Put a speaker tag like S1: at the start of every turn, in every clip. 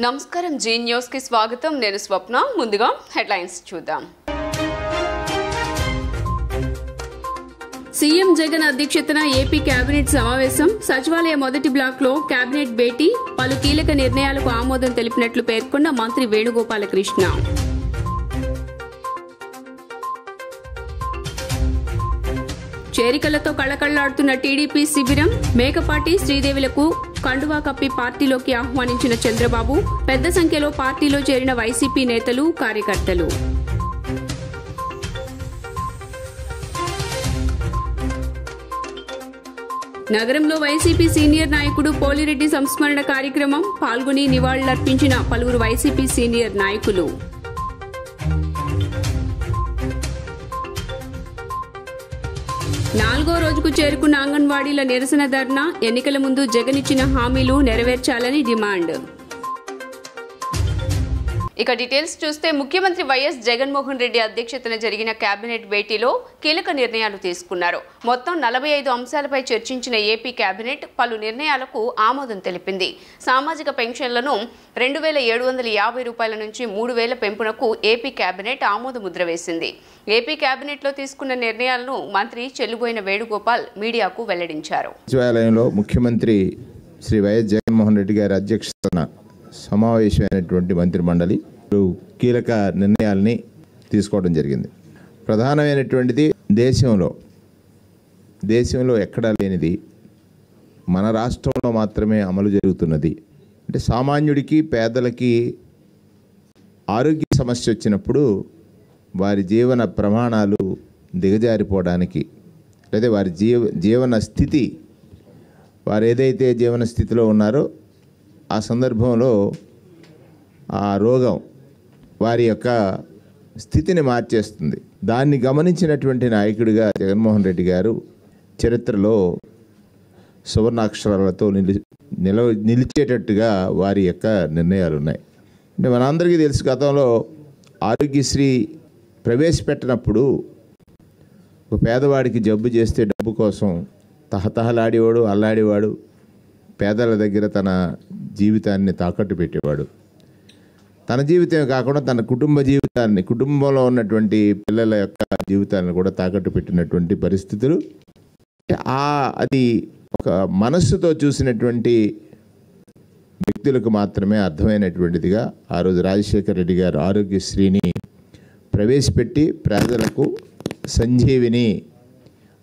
S1: నమస్కారం G news కి స్వాగతం నేను స్వప్న ముందుగా హెడ్లైన్స్ చూద్దాం సీఎం జగన్ అధ్యక్షతన ఏపీ కేబినెట్ సమావేశం సచివాలయ మొదటి బ్లాక్ లో కేబినెట్ భేటీ పలు కీలక నిర్ణయాలకు ఆమోదం తెలిపినట్లు పేర్కొన్న మంత్రి వేణుగోపాలకృష్ణ చేరికలతో కళకళ్లాడుతున్న టీడీపీ శిబిరం మేకపాటి శ్రీదేవిలకు కండువా కప్పి పార్టీలోకి ఆహ్వానించిన చంద్రబాబు పెద్ద సంఖ్యలో పార్టీలో చేరిన వైసీపీ నేతలు కార్యకర్తలు నగరంలో వైసీపీ సీనియర్ నాయకుడు పోలిరెడ్డి సంస్మరణ కార్యక్రమం పాల్గొని నివాళులర్పించిన పలువురు వైసీపీ సీనియర్ నాయకులు నాలుగో రోజుకు చేరుకున్న అంగన్వాడీల నిరసన ధర్నా ఎన్నికల ముందు జగన్ ఇచ్చిన హామీలు నెరవేర్చాలని డిమాండ్ ఇక డీటెయిల్స్ చూస్తే ముఖ్యమంత్రి వైఎస్ జగన్మోహన్ రెడ్డి అధ్యక్షతన జరిగిన కేబినెట్ భేటీలో కీలక నిర్ణయాలు తీసుకున్నారు. మొత్తం 45 అంశాలపై చర్చించిన ఏపీ కేబినెట్ పలు నిర్ణయాలకు ఆమోదం తెలిపింది. సామాజిక పెన్షన్లను 2,750 రూపాయల నుంచి 3,000 పెంపునకు ఏపీ కేబినెట్ ఆమోద ముద్ర వేసింది. ఏపీ కేబినెట్లో తీసుకున్న నిర్ణయాలను మంత్రి చెల్లుబోయిన వేణుగోపాల్ మీడియాకు వెల్లడించారు.
S2: సచివాలయంలో ముఖ్యమంత్రి శ్రీ వైఎస్ జగన్మోహన్ రెడ్డి గారి అధ్యక్షతన సమావేశమైనటువంటి మంత్రి మండలి కీలక నిర్ణయాల్ని తీసుకోవడం జరిగింది. ప్రధానమైనటువంటిది దేశంలో ఎక్కడా లేనిది మన రాష్ట్రంలో మాత్రమే అమలు జరుగుతున్నది. అంటే సామాన్యుడికి పేదలకి ఆరోగ్య సమస్య వచ్చినప్పుడు వారి జీవన ప్రమాణాలు దిగజారిపోవడానికి లేదా వారి జీవన స్థితి వారు ఏదైతే జీవన స్థితిలో ఉన్నారో ఆ సందర్భంలో ఆ రోగం వారి యొక్క స్థితిని మార్చేస్తుంది. దాన్ని గమనించినటువంటి నాయకుడిగా జగన్మోహన్ రెడ్డి గారు చరిత్రలో సువర్ణాక్షరాలతో నిలిచేటట్టుగా వారి యొక్క నిర్ణయాలు ఉన్నాయి. అంటే మనందరికీ తెలుసు, గతంలో ఆరోగ్యశ్రీ ప్రవేశపెట్టినప్పుడు ఒక పేదవాడికి జబ్బు చేస్తే డబ్బు కోసం తహతహలాడేవాడు, అల్లాడేవాడు, పేదల దగ్గర తన జీవితాన్ని తాకట్టు పెట్టేవాడు. తన జీవితం కాకుండా తన కుటుంబంలో ఉన్నటువంటి పిల్లల యొక్క జీవితాన్ని కూడా తాకట్టు పెట్టినటువంటి పరిస్థితులు. అది ఒక మనస్సుతో చూసినటువంటి వ్యక్తులకు మాత్రమే అర్థమైనటువంటిదిగా ఆ రోజు రాజశేఖర రెడ్డి గారు ఆరోగ్యశ్రీని ప్రవేశపెట్టి ప్రజలకు సంజీవిని,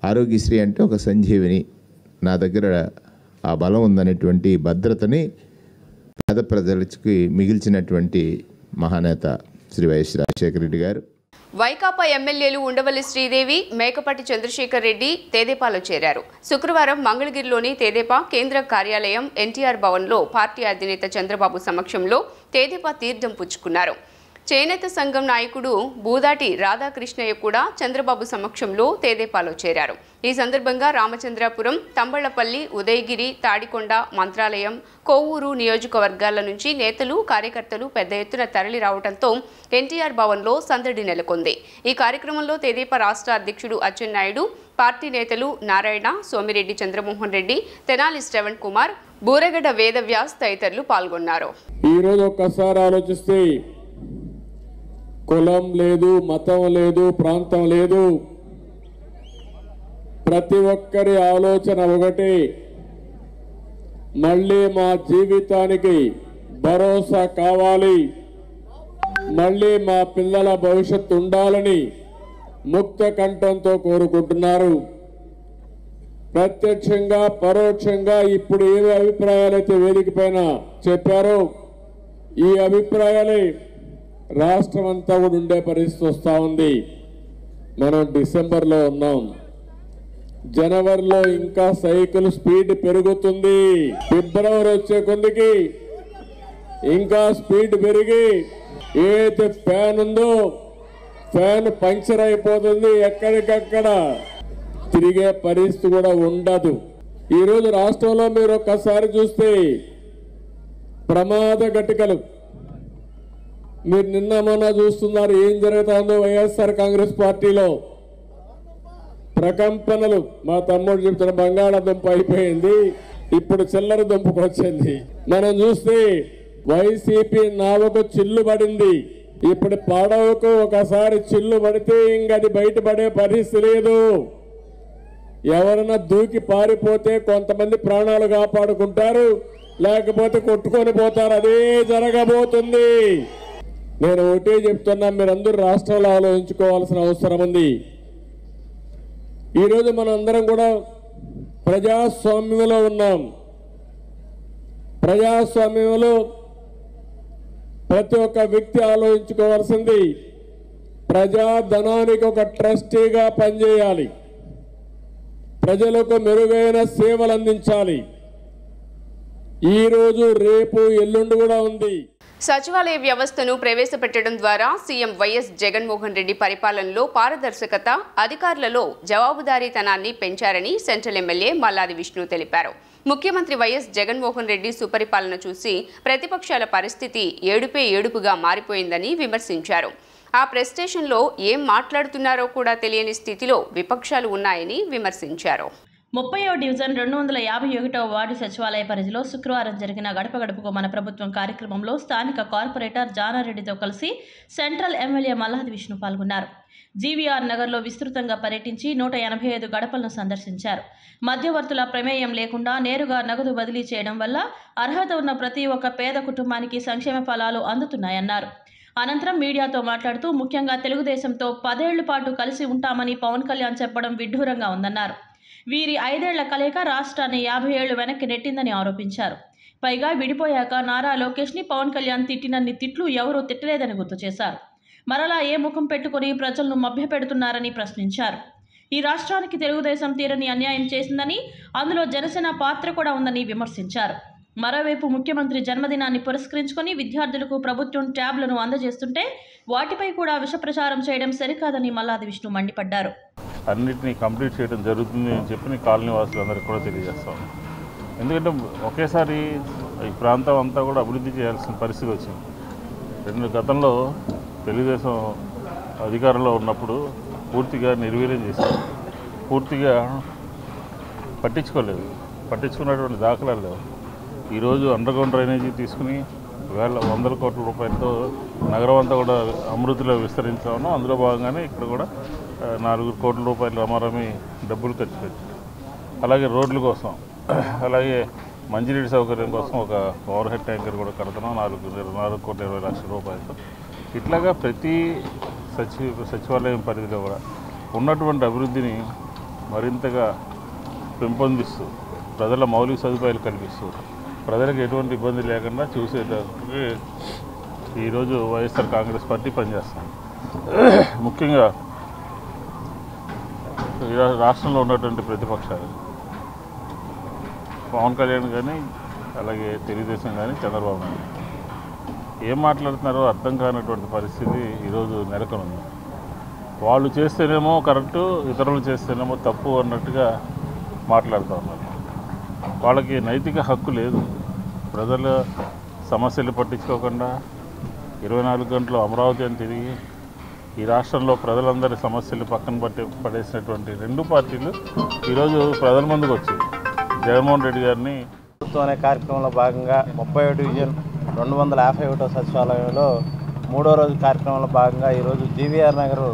S2: ఆరోగ్యశ్రీ అంటే ఒక సంజీవిని, నా దగ్గర ఆ బలం ఉందనేటువంటి భద్రతని పేద ప్రజలకి మిగిల్చినటువంటి మహానేత శ్రీ వైఎస్ రాజశేఖర రెడ్డి గారు.
S1: వైకాపా ఎమ్మెల్యేలు ఉండవల్లి శ్రీదేవి, మేకపాటి చంద్రశేఖర్ రెడ్డి తెదేపాలో చేరారు. శుక్రవారం మంగళగిరిలోని తెదేపా కేంద్ర కార్యాలయం ఎన్టీఆర్ భవన్లో పార్టీ అధినేత చంద్రబాబు సమక్షంలో తెదేపా తీర్థం పుచ్చుకున్నారు. చేనేత సంఘం నాయకుడు బూదాటి రాధాకృష్ణయ్య కూడా చంద్రబాబు సమక్షంలో తెదేపాలో చేరారు. ఈ సందర్భంగా రామచంద్రాపురం, తంబళ్లపల్లి, ఉదయగిరి, తాడికొండ, మంత్రాలయం, కొవ్వూరు నియోజకవర్గాల నుంచి నేతలు, కార్యకర్తలు పెద్ద ఎత్తున తరలి రావడంతో ఎన్టీఆర్ భవన్లో సందడి నెలకొంది. ఈ కార్యక్రమంలో తెదేపా రాష్ట్ర అధ్యక్షుడు అచ్చెన్నాయుడు, పార్టీ నేతలు నారాయణ, సోమిరెడ్డి చంద్రమోహన్ రెడ్డి, తెనాలి శ్రవణ్ కుమార్, బూరగడ్డ వేదవ్యాస్ తదితరులు పాల్గొన్నారు.
S3: ఈరోజు ఒక్కసారి ఆలోచిస్తే కులం లేదు, మతం లేదు, ప్రాంతం లేదు, ప్రతి ఒక్కరి ఆలోచన ఒకటే, మళ్ళీ మా జీవితానికి భరోసా కావాలి, మళ్ళీ మా పిల్లల భవిష్యత్తు ఉండాలని ముక్త కంఠంతో కోరుకుంటున్నారు. ప్రత్యక్షంగా పరోక్షంగా ఇప్పుడు ఏ అభిప్రాయాలైతే వేదిక పైన చెప్పారో ఈ అభిప్రాయాలే రాష్ట్రం అంతా కూడా ఉండే పరిస్థితి వస్తూ ఉంది. మనం డిసెంబర్లో ఉన్నాం, జనవరిలో ఇంకా సైకిల్ స్పీడ్ పెరుగుతుంది, ఫిబ్రవరి వచ్చే కొద్దికి ఇంకా స్పీడ్ పెరిగి ఏదైతే ఫ్యాన్ ఉందో ఫ్యాన్ పంక్చర్ అయిపోతుంది, ఎక్కడికక్కడ తిరిగే పరిస్థితి కూడా ఉండదు. ఈరోజు రాష్ట్రంలో మీరు ఒక్కసారి చూస్తే ప్రమాద ఘటికలు మీరు నిన్న మొన్న చూస్తున్నారు ఏం జరుగుతుందో. వైఎస్ఆర్ కాంగ్రెస్ పార్టీలో ప్రకంపనలు, మా తమ్ముడు చెప్తున్న బంగాళాదుంప అయిపోయింది, ఇప్పుడు చిల్లర దుంపకు వచ్చింది. మనం చూస్తే వైసీపీ నావకు చిల్లు పడింది. ఇప్పుడు పడవకు ఒకసారి చిల్లు పడితే ఇంకది బయటపడే పరిస్థితి లేదు. ఎవరైనా దూకి పారిపోతే కొంతమంది ప్రాణాలు కాపాడుకుంటారు, లేకపోతే కొట్టుకొని పోతారు. అదే జరగబోతుంది. నేను ఒకటే చెప్తున్నా, మీరందరూ రాష్ట్రంలో ఆలోచించుకోవాల్సిన అవసరం ఉంది. ఈరోజు మనం అందరం కూడా ప్రజాస్వామ్యంలో ఉన్నాం. ప్రజాస్వామ్యంలో ప్రతి ఒక్క వ్యక్తి ఆలోచించుకోవాల్సింది ప్రజాధనానికి ఒక ట్రస్టీగా పనిచేయాలి, ప్రజలకు మెరుగైన సేవలు అందించాలి. ఈరోజు రేపు ఎల్లుండి కూడా ఉంది.
S1: సచివాలయ వ్యవస్థను ప్రవేశపెట్టడం ద్వారా సీఎం వైఎస్ జగన్మోహన్ రెడ్డి పరిపాలనలో పారదర్శకత, అధికారులలో జవాబుదారీతనాన్ని పెంచారని సెంట్రల్ ఎమ్మెల్యే మల్లాది విష్ణు తెలిపారు. ముఖ్యమంత్రి వైఎస్ జగన్మోహన్ రెడ్డి సుపరిపాలన చూసి ప్రతిపక్షాల పరిస్థితి ఏడుపుగా మారిపోయిందని విమర్శించారు. ఆ ప్రెస్ స్టేషన్లో ఏం మాట్లాడుతున్నారో కూడా తెలియని స్థితిలో విపక్షాలు ఉన్నాయని విమర్శించారు.
S4: 30వ డివిజన్ 251వ వార్డు సచివాలయ పరిధిలో శుక్రవారం జరిగిన గడప గడపకు మన ప్రభుత్వం కార్యక్రమంలో స్థానిక కార్పొరేటర్ జానారెడ్డితో కలిసి సెంట్రల్ ఎమ్మెల్యే మల్లాది విష్ణు పాల్గొన్నారు. జీవీఆర్ నగర్లో విస్తృతంగా పర్యటించి 185 గడపలను సందర్శించారు. మధ్యవర్తుల ప్రమేయం లేకుండా నేరుగా నగదు బదిలీ చేయడం వల్ల అర్హత ఉన్న ప్రతి ఒక్క పేద కుటుంబానికి సంక్షేమ ఫలాలు అందుతున్నాయన్నారు. అనంతరం మీడియాతో మాట్లాడుతూ ముఖ్యంగా తెలుగుదేశంతో 10 ఏళ్ల పాటు కలిసి ఉంటామని పవన్ కళ్యాణ్ చెప్పడం విడ్డూరంగా ఉందన్నారు. వీరి 5 ఏళ్ల కలయిక రాష్ట్రాన్ని 50 ఏళ్లు వెనక్కి నెట్టిందని ఆరోపించారు. పైగా విడిపోయాక నారా లోకేష్ని పవన్ కళ్యాణ్ తిట్టినన్ని తిట్లు ఎవరూ తిట్టలేదని గుర్తు చేశారు. మరలా ఏ ముఖం పెట్టుకుని ప్రజలను మభ్యపెడుతున్నారని ప్రశ్నించారు. ఈ రాష్ట్రానికి తెలుగుదేశం తీరని అన్యాయం చేసిందని, అందులో జనసేన పాత్ర కూడా ఉందని విమర్శించారు. మరోవైపు ముఖ్యమంత్రి జన్మదినాన్ని పురస్కరించుకొని విద్యార్థులకు ప్రభుత్వం ట్యాబ్లను అందజేస్తుంటే వాటిపై కూడా విష ప్రచారం చేయడం సరికాదని మల్లాది విష్ణు మండిపడ్డారు.
S5: అన్నిటినీ కంప్లీట్ చేయడం జరుగుతుంది అని చెప్పి కాలనీ వాసులందరికీ కూడా తెలియజేస్తాం. ఎందుకంటే ఒకేసారి ఈ ప్రాంతం అంతా కూడా అభివృద్ధి చేయాల్సిన పరిస్థితి వచ్చింది. గతంలో తెలుగుదేశం అధికారంలో ఉన్నప్పుడు పూర్తిగా నిర్వీర్యం చేశారు, పూర్తిగా పట్టించుకున్నటువంటి దాఖలాలు లేవు. ఈరోజు అండర్గ్రౌండ్ డ్రైనేజీ తీసుకుని వందల కోట్ల రూపాయలతో నగరం అంతా కూడా అమృతిలో విస్తరించాము. అందులో భాగంగానే ఇక్కడ కూడా 4 కోట్ల రూపాయలు రమారమి డబ్బులు ఖర్చు పెట్టారు. అలాగే రోడ్ల కోసం, అలాగే మంచినీటి సౌకర్యం కోసం ఒక ఓవర్ హెడ్ ట్యాంకర్ కూడా కడుతున్నాం 4,20,00,000 రూపాయలతో. ఇట్లాగా ప్రతి సచివాలయం పరిధిలో కూడా ఉన్నటువంటి అభివృద్ధిని మరింతగా పెంపొందిస్తూ ప్రజల మౌలిక సదుపాయాలు కల్పిస్తూ ప్రజలకు ఎటువంటి ఇబ్బంది లేకుండా చూసేటప్పుడు ఈరోజు వైఎస్ఆర్ కాంగ్రెస్ పార్టీ పనిచేస్తుంది. ముఖ్యంగా రాష్ట్రంలో ఉన్నటువంటి ప్రతిపక్షాలు పవన్ కళ్యాణ్ కానీ, అలాగే తెలుగుదేశం కానీ, చంద్రబాబు నాయుడు ఏం మాట్లాడుతున్నారో అర్థం కానటువంటి పరిస్థితి ఈరోజు నెలకొనుంది. వాళ్ళు చేస్తేనేమో కరెక్టు, ఇతరులు చేస్తేనేమో తప్పు అన్నట్టుగా మాట్లాడుతూ ఉన్నారు. వాళ్ళకి నైతిక హక్కు లేదు. ప్రజల సమస్యలు పట్టించుకోకుండా 24 గంటలు అమరావతి అని తిరిగి ఈ రాష్ట్రంలో ప్రజలందరి సమస్యలు పక్కన పడేసినటువంటి 2 పార్టీలు ఈరోజు ప్రజల ముందుకు వచ్చి జగన్మోహన్ రెడ్డి గారిని
S6: అనే కార్యక్రమంలో భాగంగా 30వ డివిజన్ 251వ సచివాలయంలో 3వ రోజు కార్యక్రమంలో భాగంగా ఈరోజు GVR Nagar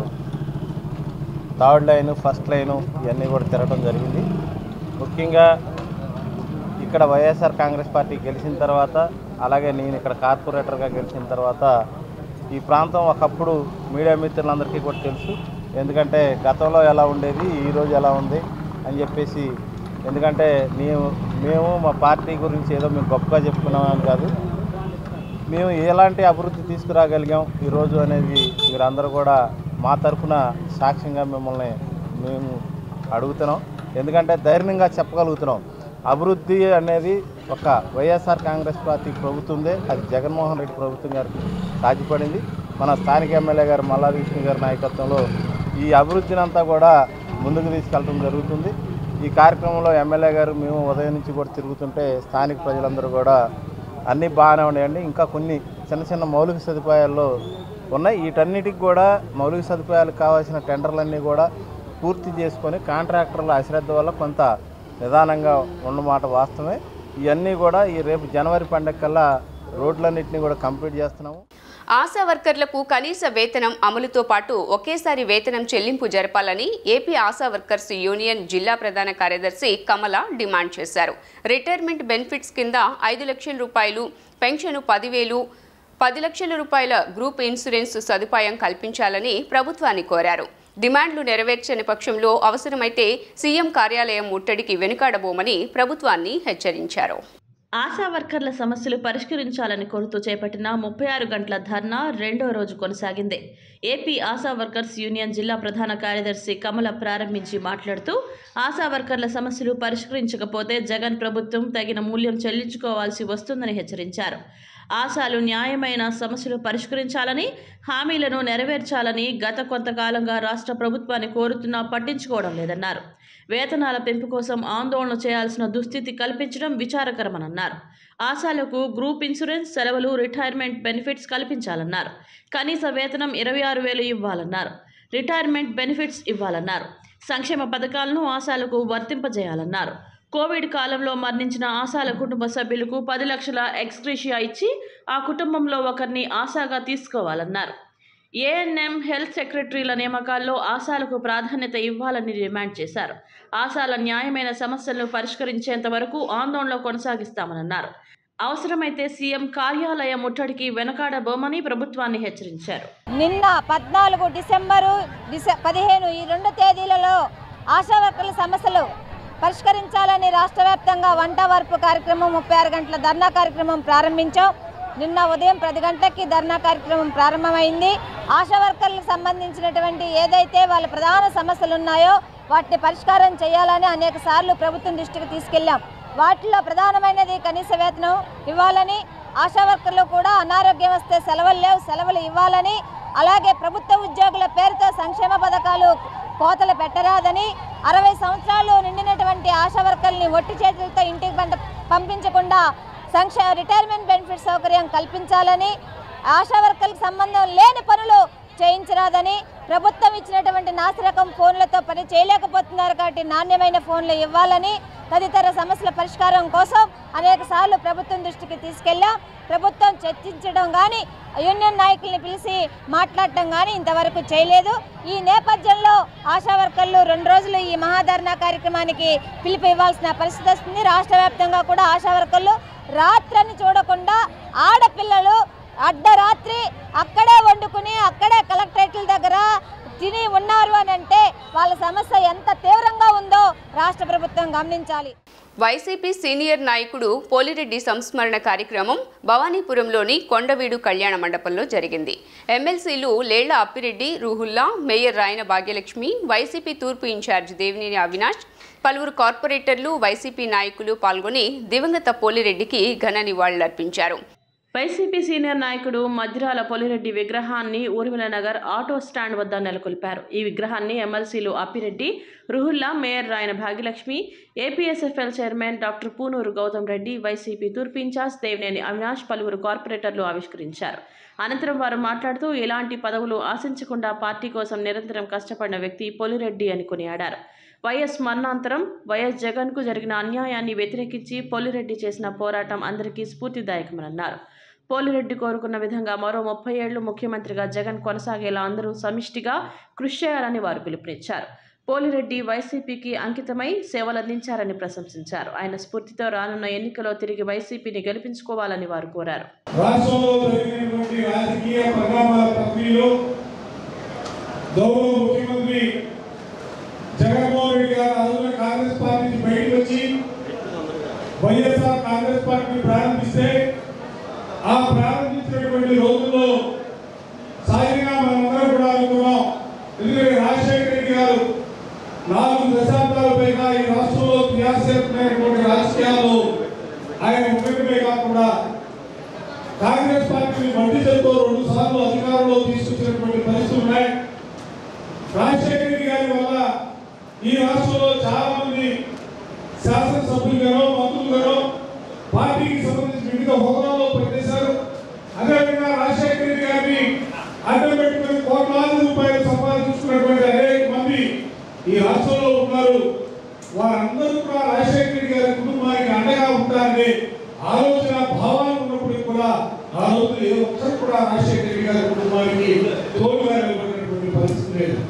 S6: 3rd line, 1st line ఇవన్నీ కూడా తిరగడం జరిగింది. ముఖ్యంగా ఇక్కడ వైఎస్ఆర్ కాంగ్రెస్ పార్టీ గెలిచిన తర్వాత, అలాగే నేను ఇక్కడ కార్పొరేటర్గా గెలిచిన తర్వాత ఈ ప్రాంతం ఒకప్పుడు మీడియా మిత్రులందరికీ కూడా తెలుసు. ఎందుకంటే గతంలో ఎలా ఉండేది, ఈరోజు ఎలా ఉంది అని చెప్పేసి. ఎందుకంటే మేము మా పార్టీ గురించి ఏదో మేము గొప్పగా చెప్పుకున్నామని కాదు, మేము ఎలాంటి అభివృద్ధి తీసుకురాగలిగాం ఈరోజు అనేది మీరందరూ కూడా మా తరఫున సాక్ష్యంగా మిమ్మల్ని మేము అడుగుతున్నాం. ఎందుకంటే ధైర్యంగా చెప్పగలుగుతున్నాం. అభివృద్ధి అనేది ఒక వైఎస్ఆర్ కాంగ్రెస్ పార్టీ ప్రభుత్వందే, అది జగన్మోహన్ రెడ్డి ప్రభుత్వం గారికి సాధ్యపడింది. మన స్థానిక ఎమ్మెల్యే గారు మల్లాది విష్ణు గారి నాయకత్వంలో ఈ అభివృద్ధిని అంతా కూడా ముందుకు తీసుకెళ్ళడం జరుగుతుంది. ఈ కార్యక్రమంలో ఎమ్మెల్యే గారు మేము ఉదయం నుంచి కూడా తిరుగుతుంటే స్థానిక ప్రజలందరూ కూడా అన్నీ బాగానే ఉన్నాయండి, ఇంకా కొన్ని చిన్న చిన్న మౌలిక సదుపాయాల్లో ఉన్నాయి. వీటన్నిటికి కూడా మౌలిక సదుపాయాలకు కావాల్సిన టెండర్లన్నీ కూడా పూర్తి చేసుకొని కాంట్రాక్టర్ల అశ్రద్ధ వల్ల కొంత నిదానంగా ఉన్నమాట వాస్తవమే. ఇవన్నీ కూడా ఈ రేపు జనవరి పండుగ కల్లా రోడ్లన్నింటినీ కూడా కంప్లీట్ చేస్తున్నాము.
S1: ఆశా వర్కర్లకు కనీస వేతనం అమలుతో పాటు ఒకేసారి వేతనం చెల్లింపు జరపాలని ఏపీ ఆశా వర్కర్స్ యూనియన్ జిల్లా ప్రధాన కార్యదర్శి కమల డిమాండ్ చేశారు. రిటైర్మెంట్ బెనిఫిట్స్ కింద 5 లక్షల రూపాయలు, పెన్షన్ 10,000, 10 లక్షల రూపాయల గ్రూప్ ఇన్సూరెన్స్ సదుపాయం కల్పించాలని ప్రభుత్వాన్ని కోరారు. డిమాండ్లు నెరవేర్చని పక్షంలో అవసరమైతే సీఎం కార్యాలయం ముట్టడికి వెనుకాడబోమని ప్రభుత్వాన్ని హెచ్చరించారు.
S4: ఆశా వర్కర్ల సమస్యలు పరిష్కరించాలని కోరుతూ చేపట్టిన 36 గంటల ధర్నా 2వ రోజు కొనసాగింది. ఏపీ ఆశా వర్కర్స్ యూనియన్ జిల్లా ప్రధాన కార్యదర్శి కమల ప్రారంభించి మాట్లాడుతూ ఆశా వర్కర్ల సమస్యలు పరిష్కరించకపోతే జగన్ ప్రభుత్వం తగిన మూల్యం చెల్లించుకోవాల్సి వస్తుందని హెచ్చరించారు. ఆశాలు న్యాయమైన సమస్యలు పరిష్కరించాలని, హామీలను నెరవేర్చాలని గత కొంతకాలంగా రాష్ట్ర ప్రభుత్వాన్ని కోరుతున్నా పట్టించుకోవడం లేదన్నారు. వేతనాల పెంపు కోసం ఆందోళన చేయాల్సిన దుస్థితి కల్పించడం విచారకరమన్నారు. ఆశాలకు గ్రూప్ ఇన్సూరెన్స్, సెలవులు, రిటైర్మెంట్ బెనిఫిట్స్ కల్పించాలన్నారు. కనీస వేతనం 26,000 ఇవ్వాలన్నారు. Retirement benefits ఇవ్వాలన్నారు. సంక్షేమ పథకాలను ఆశాలకు వర్తింపజేయాలన్నారు. కోవిడ్ కాలంలో మరణించిన ఆశాల కుటుంబ సభ్యులకు 10 లక్షల ఎక్స్గ్రేషియా ఇచ్చి ఆ కుటుంబంలో ఒకరిని ఆశాగా తీసుకోవాలన్నారు. ఏఎన్ఎం, హెల్త్ సెక్రటరీల నియామకాల్లో ఆశాలకు ప్రాధాన్యత ఇవ్వాలని డిమాండ్ చేశారు. ఆశాల న్యాయమైన సమస్యలను పరిష్కరించేంత వరకు ఆందోళన కొనసాగిస్తామన్నారు. అవసరమైతే సీఎం కార్యాలయ ముట్టడికి వెనకాడబోమని ప్రభుత్వాన్ని హెచ్చరించారు.
S7: నిన్న 14 డిసెంబరు 15 ఈ 2 తేదీలలో ఆశా వర్కర్ల సమస్యలు పరిష్కరించాలని రాష్ట్ర వ్యాప్తంగా వంట వార్పు కార్యక్రమం 36 గంటల ధర్నా కార్యక్రమం ప్రారంభించాం. నిన్న ఉదయం 10 గంటలకి ధర్నా కార్యక్రమం ప్రారంభమైంది. ఆశా వర్కర్లకు సంబంధించినటువంటి ఏదైతే వాళ్ళ ప్రధాన సమస్యలు ఉన్నాయో వాటిని పరిష్కారం చేయాలని అనేక సార్లు ప్రభుత్వం దృష్టికి తీసుకెళ్లాం. వాటిలో ప్రధానమైనది కనీస వేతనం ఇవ్వాలని, ఆశా వర్కర్లు కూడా అనారోగ్యం వస్తే సెలవులు లేవు, సెలవులు ఇవ్వాలని, అలాగే ప్రభుత్వ ఉద్యోగుల పేరుతో సంక్షేమ పథకాలు కోతలు పెట్టరాదని, 60 సంవత్సరాలు నిండినటువంటి ఆశా వర్కర్ని ఒట్టి చేతులతో ఇంటికి పంపించకుండా రిటైర్మెంట్ బెనిఫిట్ సౌకర్యం కల్పించాలని, ఆశా వర్కర్లకు సంబంధం లేని పనులు చేయించరాదని, ప్రభుత్వం ఇచ్చినటువంటి నాసిరకం ఫోన్లతో పని చేయలేకపోతున్నారు కాబట్టి నాణ్యమైన ఫోన్లు ఇవ్వాలని, తదితర సమస్యల పరిష్కారం కోసం అనేక సార్లు ప్రభుత్వం దృష్టికి తీసుకెళ్లాం. ప్రభుత్వం చర్చించడం కానీ, యూనియన్ నాయకుల్ని పిలిచి మాట్లాడటం కానీ ఇంతవరకు చేయలేదు. ఈ నేపథ్యంలో ఆశా వర్కర్లు 2 రోజులు ఈ మహాధర్నా కార్యక్రమానికి పిలుపు ఇవ్వాల్సిన పరిస్థితి వస్తుంది. రాష్ట్ర వ్యాప్తంగా కూడా ఆశా వర్కర్లు రాత్రిని చూడకుండా ఆడపిల్లలు అర్ధరాత్రి అక్కడే వండుకుని అక్కడే కలెక్టరేట్ల దగ్గర తిని ఉన్నారు అని అంటే వాళ్ళ సమస్య ఎంత తీవ్రంగా ఉందో రాష్ట్ర ప్రభుత్వం గమనించాలి.
S1: వైసీపీ సీనియర్ నాయకుడు పోలిరెడ్డి సంస్మరణ కార్యక్రమం భవానీపురంలోని కొండవీడు కళ్యాణ మండపంలో జరిగింది. ఎమ్మెల్సీలు లేళ్ల అప్పిరెడ్డి, రూహుల్లా, మేయర్ రాయన భాగ్యలక్ష్మి, వైసీపీ తూర్పు ఇన్ఛార్జ్ దేవినేని అవినాష్, పలువురు కార్పొరేటర్లు, వైసీపీ నాయకులు పాల్గొని దివంగత పోలిరెడ్డికి ఘన నివాళులర్పించారు.
S4: వైసీపీ సీనియర్ నాయకుడు మధ్యరాల పోలిరెడ్డి విగ్రహాన్ని ఊర్మిళ నగర్ ఆటో స్టాండ్ వద్ద నెలకొల్పారు. ఈ విగ్రహాన్ని ఎమ్మెల్సీలు Appireddy, Ruhulla, mayor Rayana Bhagyalakshmi, APSFL chairman doctor Punuru Gautam Reddy, YCP తూర్పు ఇన్ఛార్జ్ దేవినేని అవినాష్, పలువురు కార్పొరేటర్లు ఆవిష్కరించారు. అనంతరం వారు మాట్లాడుతూ ఎలాంటి పదవులు ఆశించకుండా పార్టీ కోసం నిరంతరం కష్టపడిన వ్యక్తి పోలిరెడ్డి అని కొనియాడారు. వైఎస్ మరణాంతరం వైఎస్ జగన్కు జరిగిన అన్యాయాన్ని వ్యతిరేకించి పోలిరెడ్డి చేసిన పోరాటం అందరికీ స్ఫూర్తిదాయకమన్నారు. పోలిరెడ్డి కోరుకున్న విధంగా మరో 30 ఏళ్లు ముఖ్యమంత్రిగా జగన్ కొనసాగేలా అందరూ సమిష్టిగా కృషి చేయాలని వారు పిలుపునిచ్చారు. పోలిరెడ్డి వైసీపీకి అంకితమై సేవలందించారని ప్రశంసించారు. ఆయన స్ఫూర్తితో రానున్న ఎన్నికల్లో తిరిగి వైసీపీని గెలిపించుకోవాలని వారు కోరారు.
S3: జగన్మోహన్ రెడ్డి గారు అందులో కాంగ్రెస్ పార్టీ నుంచి బయటకు వచ్చి వైఎస్ఆర్ కాంగ్రెస్ పార్టీ ప్రారంభిస్తే ఆ ప్రారంభించినటువంటి రోజుల్లో సహజంగా మనందరం కూడా అనుకున్నాం. ఎందుకంటే రాజశేఖర రెడ్డి గారు 4 దశాబ్దాల పైగా ఈ రాష్ట్రంలో క్రియాశీలమైనటువంటి రాజకీయాల్లో ఆయన ఉండటమే కాకుండా కాంగ్రెస్ పార్టీని మధ్యతో 2 సార్లు అధికారంలో తీసుకొచ్చినటువంటి పరిస్థితులు ఉన్నాయి. రాజశేఖర రెడ్డి గారి వల్ల ఈ రాష్ట్రంలో చాలా మంది శాసనసభ్యులు గారో మంత్రులు గారో పార్టీకి సంబంధించి వివిధ హోదాల్లో పనిచేశారు. అదేవిధంగా రాజశేఖర రెడ్డి గారిని అడ్డం పెట్టుకుని కోట్లాది రూపాయలు సంపాదించుకున్నటువంటి అనేక మంది ఈ రాష్ట్రంలో ఉన్నారు. వారందరూ కూడా రాజశేఖర రెడ్డి గారి కుటుంబానికి అండగా ఉంటారని ఆలోచన భావాలు ఉన్నప్పటికీ కూడా
S8: ఆ రోజు ఏ ఒక్కరు కూడా రాజశేఖర రెడ్డి గారి కుటుంబానికి తోడుగా నిలబడినటువంటి పరిస్థితి లేదు.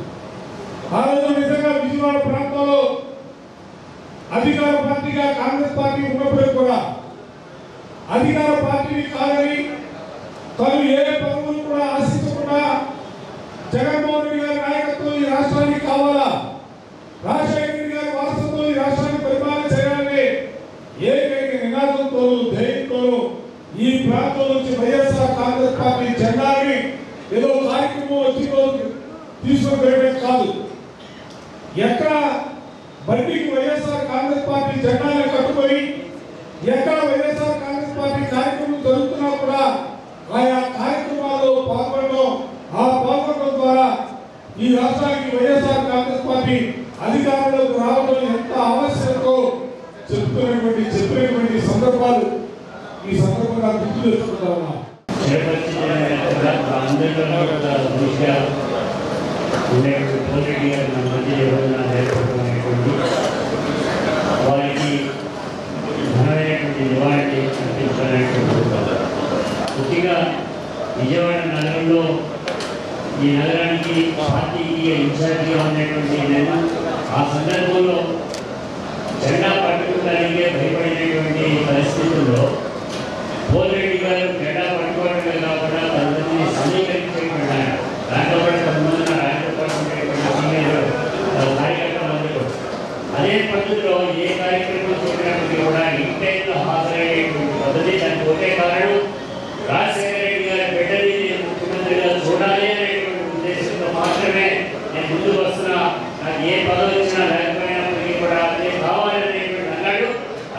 S8: ఆ రోజు నిజంగా విజయవాడ ప్రాంతంలో అధికార పార్టీగా కాంగ్రెస్ పార్టీ ఉన్నప్పటికీ కూడా అధికార పార్టీని కాదని తను ఏ పదవులు కూడా ఆశించకుండా జగన్మోహన్ రెడ్డి గారి నాయకత్వం ఈ రాష్ట్రానికి కావాలా, రాజశేఖర రెడ్డి గారి వారసత్వం ఈ రాష్ట్రాన్ని పరిపాలన చేయాలని ఏకైక నినాదంతో ధైర్యంతో ఈ ప్రాంతం నుంచి వైఎస్ఆర్ కాంగ్రెస్ పార్టీ జెండాని ఏదో కార్యక్రమం వచ్చి తీసుకొని కాదు, ఎక్కడ బండికి వైఎస్ఆర్ కాంగ్రెస్ పార్టీ జెండాన్ని కట్టుకొని ఎక్కడ వైఎస్ఆర్ కాంగ్రెస్ పార్టీ కార్యక్రమం జరుగుతున్నా కూడా ఆయా కార్యక్రమాల్లో పాల్గొనడం, ఆ పాల్గొనడం ద్వారా ఈ రాష్ట్రానికి వైఎస్ఆర్ కాంగ్రెస్ పార్టీ అధికారంలోకి రావడం ఎంత ఆవశ్యకో చెప్పినటువంటి సందర్భాలు ఈ సందర్భంగా గుర్తు తెచ్చుకుంటా ఉన్నాం.
S9: వారికి ఘనమైనటువంటి నివాళి అర్పించాలనేటువంటి ముఖ్యంగా విజయవాడ నగరంలో ఈ నగరానికి పార్టీకి ఇన్ఛార్జిగా ఉన్నటువంటి నేను ఆ సందర్భంలో జెండా పట్టుకోవడానికే భయపడినటువంటి పరిస్థితుల్లో పోలిరెడ్డి గారు జెండా పట్టుకోవడమే కాకుండా కొంతమందిని సమీకరించేటువంటి దాంట్లో కూడా కొంతమంది ఆయనతో పాటు సీనియర్ కార్యకర్తలు అదే పద్ధతిలో ఏ కార్యక్రమం చేసినప్పటికీ కూడా ఇంటైలో హాజరయ్యేటువంటి పద్ధతి. దానికి ఒకే కారణం రాజశేఖర రెడ్డి గారి బిడ్డని ముఖ్యమంత్రిగా చూడాలి అనేటువంటి ఉద్దేశంతో మాత్రమే నేను ముందుకు వస్తున్నా. నాకు ఏ పదవి వచ్చినా లేకపోయినప్పటికీ కూడా అదే కావాలనేటువంటి అన్నాడు.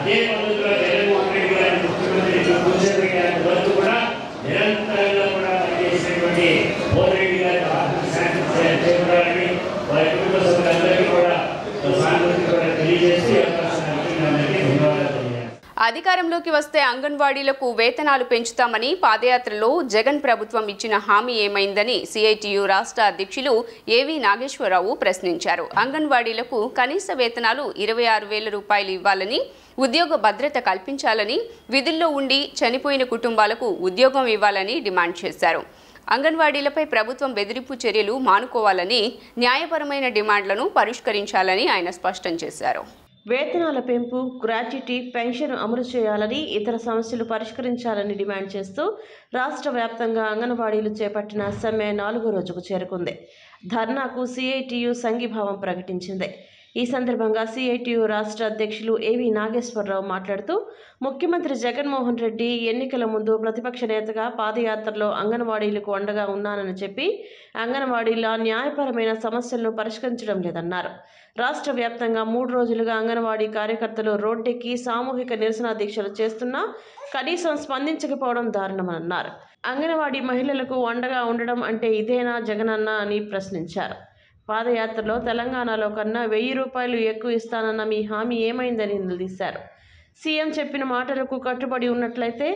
S9: అదే పద్ధతిలో జగన్మోహన్ రెడ్డి గారిని ముఖ్యమంత్రి కూర్చోబెట్టేంత వరకు కూడా నిరంతరంగా కూడా పనిచేసినటువంటి పోలిరెడ్డి గారి ఆత్మశాంతి చేపట్టాలని వారి కుటుంబ సభ్యులందరికీ కూడా
S1: అధికారంలోకి వస్తే అంగన్వాడీలకు వేతనాలు పెంచుతామని పాదయాత్రలో జగన్ ప్రభుత్వం ఇచ్చిన హామీ ఏమైందని సిఐటియు రాష్ట్ర అధ్యక్షులు ఏవి నాగేశ్వరరావు ప్రశ్నించారు. అంగన్వాడీలకు కనీస వేతనాలు 26,000 రూపాయలు ఇవ్వాలని, ఉద్యోగ భద్రత కల్పించాలని, విధుల్లో ఉండి చనిపోయిన కుటుంబాలకు ఉద్యోగం ఇవ్వాలని డిమాండ్ చేశారు. అంగన్వాడీలపై ప్రభుత్వం బెదిరింపు చర్యలు మానుకోవాలని, న్యాయపరమైన డిమాండ్లను పరిష్కరించాలని ఆయన స్పష్టం చేశారు.
S4: వేతనాల పెంపు, గ్రాట్యుటీ, పెన్షన్ అమలు చేయాలని, ఇతర సమస్యలు పరిష్కరించాలని డిమాండ్ చేస్తూ రాష్ట్ర వ్యాప్తంగా అంగన్వాడీలు చేపట్టిన సమ్మె 4వ రోజుకు చేరుకుంది. ధర్నాకు సిఐటియు సంఘీభావం ప్రకటించింది. ఈ సందర్భంగా సిఐటియు రాష్ట్ర అధ్యక్షులు ఏవి నాగేశ్వరరావు మాట్లాడుతూ, ముఖ్యమంత్రి జగన్మోహన్ రెడ్డి ఎన్నికల ముందు ప్రతిపక్ష నేతగా పాదయాత్రలో అంగన్వాడీలకు అండగా ఉన్నానని చెప్పి అంగన్వాడీల న్యాయపరమైన సమస్యలను పరిష్కరించడం లేదన్నారు. రాష్ట్ర వ్యాప్తంగా 3 రోజులుగా అంగన్వాడీ కార్యకర్తలు రోడ్డెక్కి సామూహిక నిరసన దీక్షలు చేస్తున్నా కనీసం స్పందించకపోవడం దారుణమన్నారు. అంగన్వాడీ మహిళలకు అండగా ఉండడం అంటే ఇదేనా జగనన్న అని ప్రశ్నించారు. పాదయాత్రలో తెలంగాణలో కన్నా 1000 రూపాయలు ఎక్కువ ఇస్తానన్న మీ హామీ ఏమైందని నిలదీశారు. సీఎం చెప్పిన మాటలకు కట్టుబడి ఉన్నట్లయితే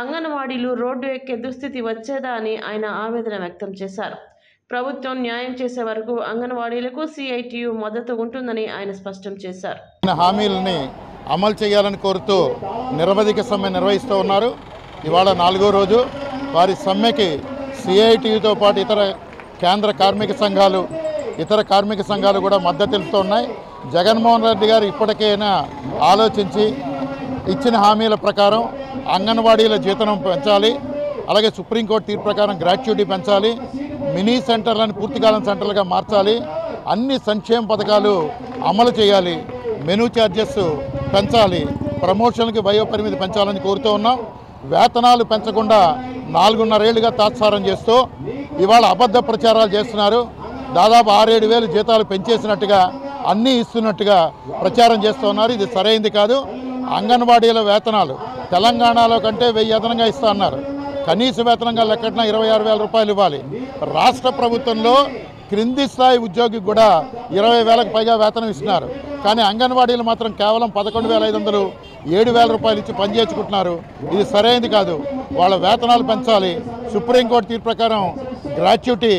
S4: అంగన్వాడీలు రోడ్డు ఎక్కే దుస్థితి వచ్చేదా అని ఆయన ఆవేదన వ్యక్తం చేశారు. ప్రభుత్వం న్యాయం చేసే వరకు అంగన్వాడీలకు సిఐటియు మద్దతు ఉంటుందని ఆయన స్పష్టం చేశారు.
S10: హామీలని అమలు చేయాలని కోరుతూ నిరవధిక సమ్మె నిర్వహిస్తూ ఉన్నారు. ఇవాళ 4వ రోజు. వారి సమ్మెకి సిఐటియుతో పాటు ఇతర కేంద్ర కార్మిక సంఘాలు, ఇతర కార్మిక సంఘాలు కూడా మద్దతు తెలుపుతూ ఉన్నాయి. జగన్మోహన్ రెడ్డి గారు ఇప్పటికైనా ఆలోచించి ఇచ్చిన హామీల ప్రకారం అంగన్వాడీల జీతం పెంచాలి, అలాగే సుప్రీంకోర్టు తీర్పు ప్రకారం గ్రాట్యుటీ పెంచాలి, మినీ సెంటర్లను పూర్తికాలం సెంటర్లుగా మార్చాలి, అన్ని సంక్షేమ పథకాలు అమలు చేయాలి, మెనూ ఛార్జెస్ పెంచాలి, ప్రమోషన్కి వయోపరిమితి పెంచాలని కోరుతూ ఉన్నాం. వేతనాలు పెంచకుండా 4.5 ఏళ్లుగా తాత్సారం చేస్తూ ఇవాళ అబద్ధ ప్రచారాలు చేస్తున్నారు. దాదాపు 6-7 వేలు జీతాలు పెంచేసినట్టుగా, అన్నీ ఇస్తున్నట్టుగా ప్రచారం చేస్తూ ఉన్నారు. ఇది సరైంది కాదు. అంగన్వాడీల వేతనాలు తెలంగాణలో కంటే 1000 అదనంగా ఇస్తా అన్నారు. కనీస వేతనంగా లెక్కన 26,000 రూపాయలు ఇవ్వాలి. రాష్ట్ర ప్రభుత్వంలో క్రింది స్థాయి ఉద్యోగికి కూడా 20,000కు పైగా వేతనం ఇస్తున్నారు. కానీ అంగన్వాడీలు మాత్రం కేవలం 11,500, 7,000 రూపాయలు ఇచ్చి పనిచేసుకుంటున్నారు. ఇది సరైనది కాదు. వాళ్ళ వేతనాలు పెంచాలి, సుప్రీంకోర్టు తీర్పు ప్రకారం గ్రాట్యుటీ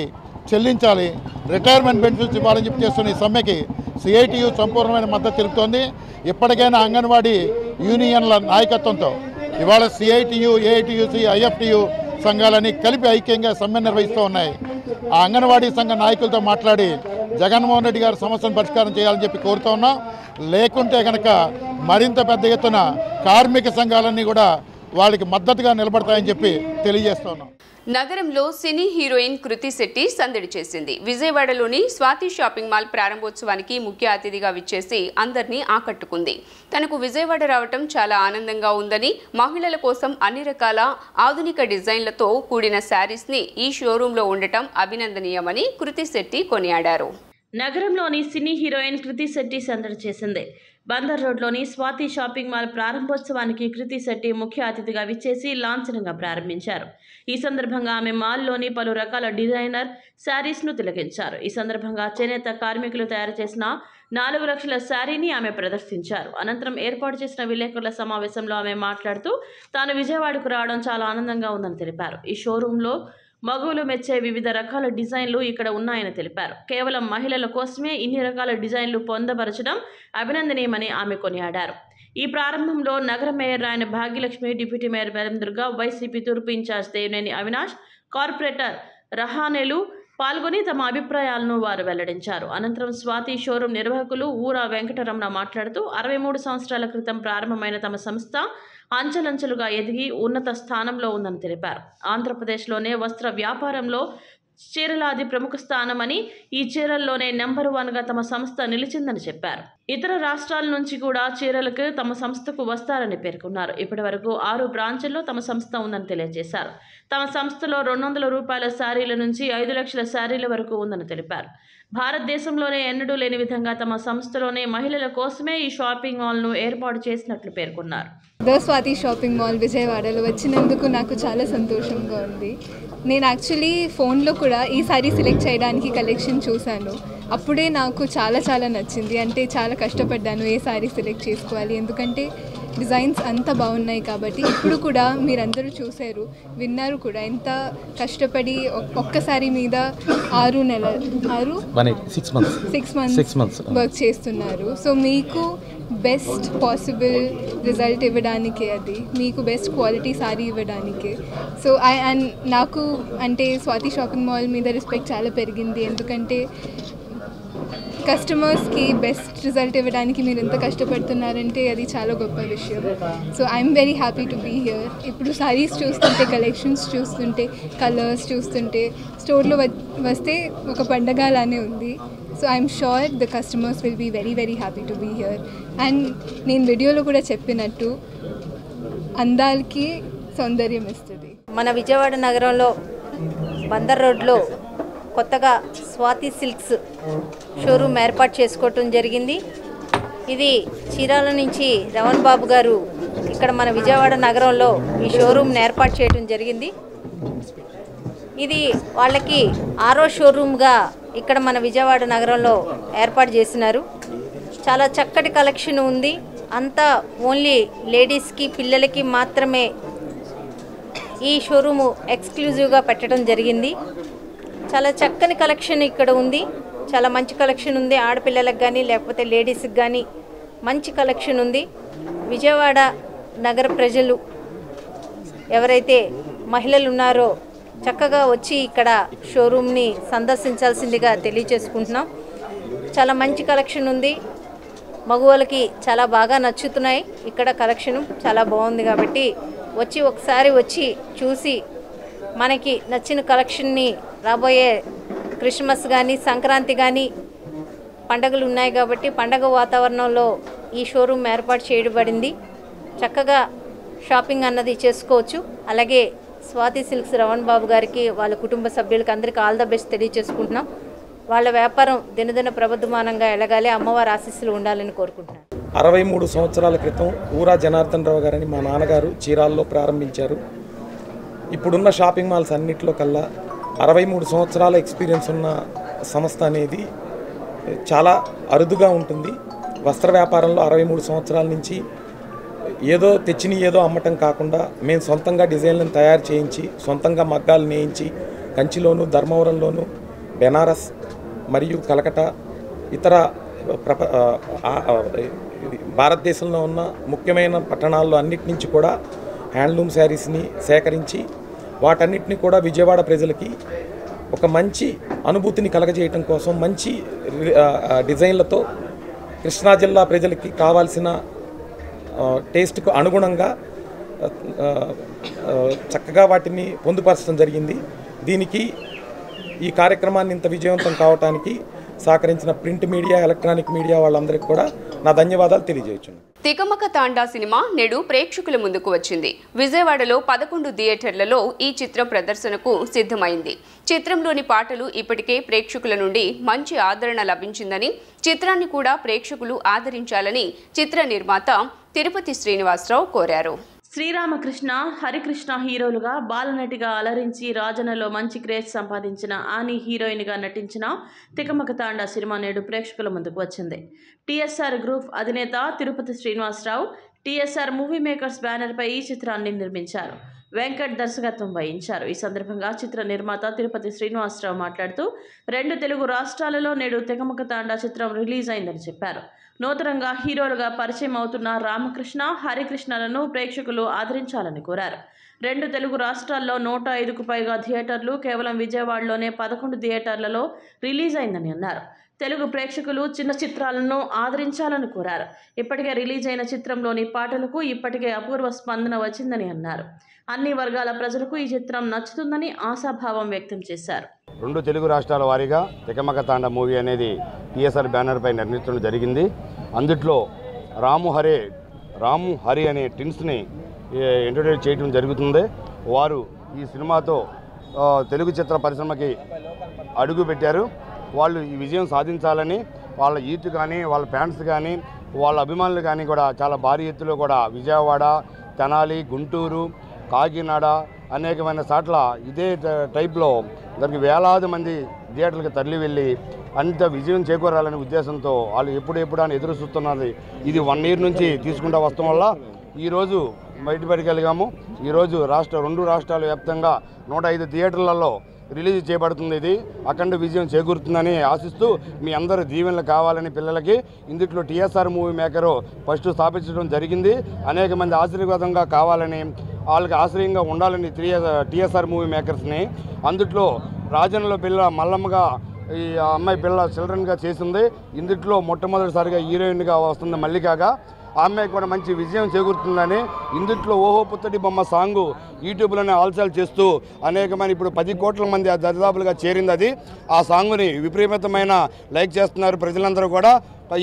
S10: చెల్లించాలి, రిటైర్మెంట్ బెనిఫిట్స్ ఇవ్వాలని చెప్పి చేస్తున్న ఈ సమ్మెకి సిఐటియు సంపూర్ణమైన మద్దతు తెలుపుతోంది. ఇప్పటికైనా అంగన్వాడీ యూనియన్ల నాయకత్వంతో ఇవాళ సిఐటియు, ఏఐటియుసి, ఐఎఫ్టియు సంఘాలని కలిపి ఐక్యంగా సమ్మె నిర్వహిస్తూ ఉన్నాయి. ఆ అంగన్వాడీ సంఘ నాయకులతో మాట్లాడి జగన్మోహన్ రెడ్డి గారి సమస్యను పరిష్కారం చేయాలని చెప్పి కోరుతూ ఉన్నాం. లేకుంటే కనుక మరింత పెద్ద ఎత్తున కార్మిక సంఘాలన్నీ కూడా వాళ్ళకి మద్దతుగా నిలబడతాయని చెప్పి తెలియజేస్తూ ఉన్నాం.
S1: నగరంలో సినీ హీరోయిన్ కృతి శెట్టి సందడి చేసింది. విజయవాడలోని స్వాతి షాపింగ్ మాల్ ప్రారంభోత్సవానికి ముఖ్య అతిథిగా విచ్చేసి అందరినీ ఆకట్టుకుంది. తనకు విజయవాడ రావటం చాలా ఆనందంగా ఉందని, మహిళల కోసం అన్ని రకాల ఆధునిక డిజైన్లతో కూడిన శారీస్ని ఈ షోరూంలో ఉండటం అభినందనీయమని కృతి శెట్టి కొనియాడారు.
S4: నగరంలోని సినీ హీరోయిన్ కృతి శెట్టి సందడి చేసింది. బందర్ రోడ్లోని స్వాతి షాపింగ్ మాల్ ప్రారంభోత్సవానికి కృతి శెట్టి ముఖ్య అతిథిగా విచ్చేసి లాంఛనంగా ప్రారంభించారు. ఈ సందర్భంగా ఆమె మాల్లోని పలు రకాల డిజైనర్ శారీస్ను తిలకించారు. ఈ సందర్భంగా చేనేత కార్మికులు తయారు చేసిన 4 లక్షల శారీని ఆమె ప్రదర్శించారు. అనంతరం ఏర్పాటు చేసిన విలేకరుల సమావేశంలో ఆమె మాట్లాడుతూ తాను విజయవాడకు రావడం చాలా ఆనందంగా ఉందని తెలిపారు. ఈ షోరూంలో మగువులు మెచ్చే వివిధ రకాల డిజైన్లు ఇక్కడ ఉన్నాయని తెలిపారు. కేవలం మహిళల కోసమే ఇన్ని రకాల డిజైన్లు పొందపరచడం అభినందనీయమని ఆమె కొనియాడారు. ఈ ప్రారంభంలో నగర mayor Rayana Bhagyalakshmi, deputy mayor బెరందుర్గా, వైసీపీ తూర్పు ఇన్ఛార్జ్ దేవినేని అవినాష్, కార్పొరేటర్ రహానేలు పాల్గొని తమ అభిప్రాయాలను వారు వెల్లడించారు. అనంతరం స్వాతి షోరూం నిర్వాహకులు ఊరా వెంకటరమణ మాట్లాడుతూ 63 సంవత్సరాల క్రితం ప్రారంభమైన తమ సంస్థ అంచెలంచెలుగా ఎదిగి ఉన్నత స్థానంలో ఉందని తెలిపారు. ఆంధ్రప్రదేశ్లోనే వస్త్ర వ్యాపారంలో చీరలాది ప్రముఖ స్థానమని, ఈ చీరల్లోనే నెంబర్ 1గా తమ సంస్థ నిలిచిందని చెప్పారు. ఇతర రాష్ట్రాల నుంచి కూడా చీరలకు తమ సంస్థకు వస్తారని పేర్కొన్నారు. ఇప్పటి వరకు 6 బ్రాంచుల్లో తమ సంస్థ ఉందని తెలియజేశారు. తమ సంస్థలో 200 రూపాయల శారీల నుంచి 5 లక్షల శారీల వరకు ఉందని తెలిపారు. భారతదేశంలోనే ఎన్నడూ లేని విధంగా తమ సంస్థలోనే మహిళల కోసమే ఈ షాపింగ్ మాల్ను ఏర్పాటు చేసినట్లు పేర్కొన్నారు.
S11: స్వాతి షాపింగ్ మాల్ విజయవాడలో వచ్చినందుకు నాకు చాలా సంతోషంగా ఉంది. నేను యాక్చువల్లీ ఫోన్లో కూడా ఈ సారీ సెలెక్ట్ చేయడానికి కలెక్షన్ చూశాను. అప్పుడే నాకు చాలా చాలా నచ్చింది. అంటే చాలా కష్టపడ్డాను ఏ సారీ సెలెక్ట్ చేసుకోవాలి, ఎందుకంటే డిజైన్స్ అంత బాగున్నాయి కాబట్టి. ఇప్పుడు కూడా మీరందరూ చూశారు, విన్నారు కూడా, ఎంత కష్టపడి ఒక్కసారి మీద 6 మంత్స్ వర్క్ చేస్తున్నారు. సో మీకు బెస్ట్ పాసిబుల్ రిజల్ట్ ఇవ్వడానికే, అది మీకు బెస్ట్ క్వాలిటీ సారీ ఇవ్వడానికే. సో నాకు అంటే స్వాతి షాపింగ్ మాల్ మీద రెస్పెక్ట్ చాలా పెరిగింది. ఎందుకంటే కస్టమర్స్కి బెస్ట్ రిజల్ట్ ఇవ్వడానికి మీరు ఎంత కష్టపడుతున్నారంటే అది చాలా గొప్ప విషయం. So I'm very happy to be here. ఇప్పుడు సారీస్ చూస్తుంటే, కలెక్షన్స్ చూస్తుంటే, కలర్స్ చూస్తుంటే, స్టోర్లో వస్తే ఒక పండగలానే ఉంది. So I'm sure the customers will be very very happy to be here. And నేను వీడియోలో కూడా చెప్పినట్టు అందాలకి సౌందర్యం ఇస్తుంది.
S7: మన విజయవాడ నగరంలో బందర్ రోడ్లో కొత్తగా స్వాతి సిల్క్స్ షోరూమ్ ఏర్పాటు చేసుకోవటం జరిగింది. ఇది చీరాల నుంచి రవణ్ బాబు గారు ఇక్కడ మన విజయవాడ నగరంలో ఈ షోరూమ్ని ఏర్పాటు చేయడం జరిగింది. ఇది వాళ్ళకి 6వ షోరూమ్గా ఇక్కడ మన విజయవాడ నగరంలో ఏర్పాటు చేసినారు. చాలా చక్కటి కలెక్షన్ ఉంది. అంతా ఓన్లీ లేడీస్కి, పిల్లలకి మాత్రమే ఈ షోరూము ఎక్స్క్లూజివ్గా పెట్టడం జరిగింది. చాలా చక్కని కలెక్షన్ ఇక్కడ ఉంది. చాలా మంచి కలెక్షన్ ఉంది. ఆడపిల్లలకు కానీ లేకపోతే లేడీస్కి కానీ మంచి కలెక్షన్ ఉంది. విజయవాడ నగర ప్రజలు ఎవరైతే మహిళలు ఉన్నారో చక్కగా వచ్చి ఇక్కడ షోరూమ్ని సందర్శించాల్సిందిగా తెలియజేసుకుంటున్నాం. చాలా మంచి కలెక్షన్ ఉంది. మగవాళ్ళకి చాలా బాగా నచ్చుతున్నాయి. ఇక్కడ కలెక్షను చాలా బాగుంది కాబట్టి ఒకసారి వచ్చి చూసి మనకి నచ్చిన కలెక్షన్ని రాబోయే క్రిస్మస్ కానీ సంక్రాంతి కానీ పండగలు ఉన్నాయి కాబట్టి పండగ వాతావరణంలో ఈ షోరూమ్ ఏర్పాటు చేయబడింది. చక్కగా షాపింగ్ అన్నది చేసుకోవచ్చు. అలాగే స్వాతి సిల్క్స్ రవణ్ బాబు గారికి, వాళ్ళ కుటుంబ సభ్యులకి అందరికీ ఆల్ ద బెస్ట్ తెలియజేసుకుంటున్నాం. వాళ్ళ వ్యాపారం దినదిన ప్రబుద్ధమానంగా ఎలగాలి, అమ్మవారి ఆశీస్సులు ఉండాలని కోరుకుంటున్నాను.
S12: 63 సంవత్సరాల క్రితం ఊరా జనార్దన్ రావు గారని మా నాన్నగారు చీరాల్లో ప్రారంభించారు. ఇప్పుడున్న షాపింగ్ మాల్స్ అన్నింటిలో కల్లా 63 సంవత్సరాల ఎక్స్పీరియన్స్ ఉన్న సంస్థ అనేది చాలా అరుదుగా ఉంటుంది. వస్త్ర వ్యాపారంలో 63 సంవత్సరాల నుంచి ఏదో తెచ్చిన ఏదో అమ్మటం కాకుండా మేము సొంతంగా డిజైన్లను తయారు చేయించి, సొంతంగా మగ్గాలు నేయించి, కంచిలోను, ధర్మవరంలోను, బెనారస్ మరియు కలకటా ఇతర భారతదేశంలో ఉన్న ముఖ్యమైన పట్టణాల్లో అన్నిటి నుంచి కూడా హ్యాండ్లూమ్ శారీస్ని సేకరించి వాటన్నిటిని కూడా విజయవాడ ప్రజలకి ఒక మంచి అనుభూతిని కలగజేయటం కోసం మంచి డిజైన్లతో కృష్ణా జిల్లా ప్రజలకి కావాల్సిన టేస్ట్కు అనుగుణంగా చక్కగా వాటిని పొందుపరచడం జరిగింది. దీనికి ఈ కార్యక్రమాన్ని ఇంత విజయవంతం కావడానికి సహకరించిన ప్రింట్ మీడియా, ఎలక్ట్రానిక్ మీడియా వాళ్ళందరికీ కూడా నా ధన్యవాదాలు తెలియజేయచ్చును.
S1: తికమక తాండా సినిమా నేడు ప్రేక్షకుల ముందుకు వచ్చింది. విజయవాడలో 11 థియేటర్లలో ఈ చిత్రం ప్రదర్శనకు సిద్ధమైంది. చిత్రంలోని పాటలు ఇప్పటికే ప్రేక్షకుల నుండి మంచి ఆదరణ లభించిందని, చిత్రాన్ని కూడా ప్రేక్షకులు ఆదరించాలని చిత్ర నిర్మాత తిరుపతి శ్రీనివాసరావు కోరారు.
S4: శ్రీరామకృష్ణ, హరికృష్ణ హీరోలుగా బాలనటిగా అలరించి రాజనలో మంచి క్రేజ్ సంపాదించిన ఆని హీరోయిన్గా నటించిన తికమక తాండా సినిమా నేడు ప్రేక్షకుల ముందుకు వచ్చింది. టీఎస్ఆర్ గ్రూప్ అధినేత Tirupati Srinivasarao TSR movie makers బ్యానర్పై ఈ చిత్రాన్ని నిర్మించారు. వెంకట్ దర్శకత్వం వహించారు. ఈ సందర్భంగా చిత్ర నిర్మాత తిరుపతి శ్రీనివాసరావు మాట్లాడుతూ 2 తెలుగు రాష్ట్రాలలో నేడు తికమక తాండా చిత్రం రిలీజ్ అయిందని చెప్పారు. నూతనంగా హీరోలుగా పరిచయం అవుతున్న రామకృష్ణ, హరికృష్ణలను ప్రేక్షకులు ఆదరించాలని కోరారు. 2 తెలుగు రాష్ట్రాల్లో 105కు పైగా థియేటర్లు, కేవలం విజయవాడలోనే 11 థియేటర్లలో రిలీజ్ అయిందని అన్నారు. తెలుగు ప్రేక్షకులు చిన్న చిత్రాలను ఆదరించాలని కోరారు. ఇప్పటికే రిలీజ్ అయిన చిత్రంలోని పాటలకు ఇప్పటికే అపూర్వ స్పందన వచ్చిందని అన్నారు. అన్ని వర్గాల ప్రజలకు ఈ చిత్రం నచ్చుతుందని ఆశాభావం వ్యక్తం చేశారు.
S13: 2 తెలుగు రాష్ట్రాల వారీగా తికమక తాండా మూవీ అనేది టీఎస్ఆర్ బ్యానర్పై నిర్మించడం జరిగింది. అందుట్లో రాము హరి అనే ట్విన్స్ని ఇంట్రొడ్యూస్ చేయడం జరుగుతుంది. వారు ఈ సినిమాతో తెలుగు చిత్ర పరిశ్రమకి అడుగు పెట్టారు. వాళ్ళు ఈ విజయం సాధించాలని వాళ్ళ యూత్ కానీ, వాళ్ళ ఫ్యాన్స్ కానీ, వాళ్ళ అభిమానులు కానీ కూడా చాలా భారీ ఎత్తులో కూడా విజయవాడ, తెనాలి, గుంటూరు, కాకినాడ అనేకమైన చోట్ల ఇదే టైప్లో దానికి వేలాది మంది థియేటర్లకు తరలి వెళ్ళి అంత విజయం చేకూరాలనే ఉద్దేశంతో వాళ్ళు ఎప్పుడెప్పుడు అని ఎదురు చూస్తున్నది. ఇది 1 year నుంచి తీసుకుంటూ వస్తాం వల్ల ఈరోజు బయటపడగలిగాము. ఈరోజు 2 రాష్ట్రాల వ్యాప్తంగా 105 థియేటర్లలో రిలీజ్ చేయబడుతుంది. ఇది అఖండ విజయం చేకూరుతుందని ఆశిస్తూ మీ అందరూ దీవెనలు కావాలని పిల్లలకి ఇందులో టీఎస్ఆర్ మూవీ మేకరు ఫస్ట్ స్థాపించడం జరిగింది. అనేక మంది ఆశీర్వాదంగా కావాలని, వాళ్ళకి ఆశ్రయంగా ఉండాలని టీఎస్ఆర్ మూవీ మేకర్స్ని అందుట్లో రాజన్నలో పిల్ల మల్లమ్మగా ఈ అమ్మాయి పిల్ల చిల్డ్రన్గా చేసింది. ఇందులో మొట్టమొదటిసారిగా హీరోయిన్గా వస్తుంది మల్లికగా. ఆ అమ్మాయికి కూడా మంచి విజయం చేకూరుతుందని ఇందులో ఓహో పుత్తడి బొమ్మ సాంగు యూట్యూబ్లోనే ఆల్సాల్ చేస్తూ అనేకమైన ఇప్పుడు 10 కోట్ల మంది దరిదాపులుగా చేరింది. అది ఆ సాంగుని విపరీతమైన లైక్ చేస్తున్నారు ప్రజలందరూ కూడా.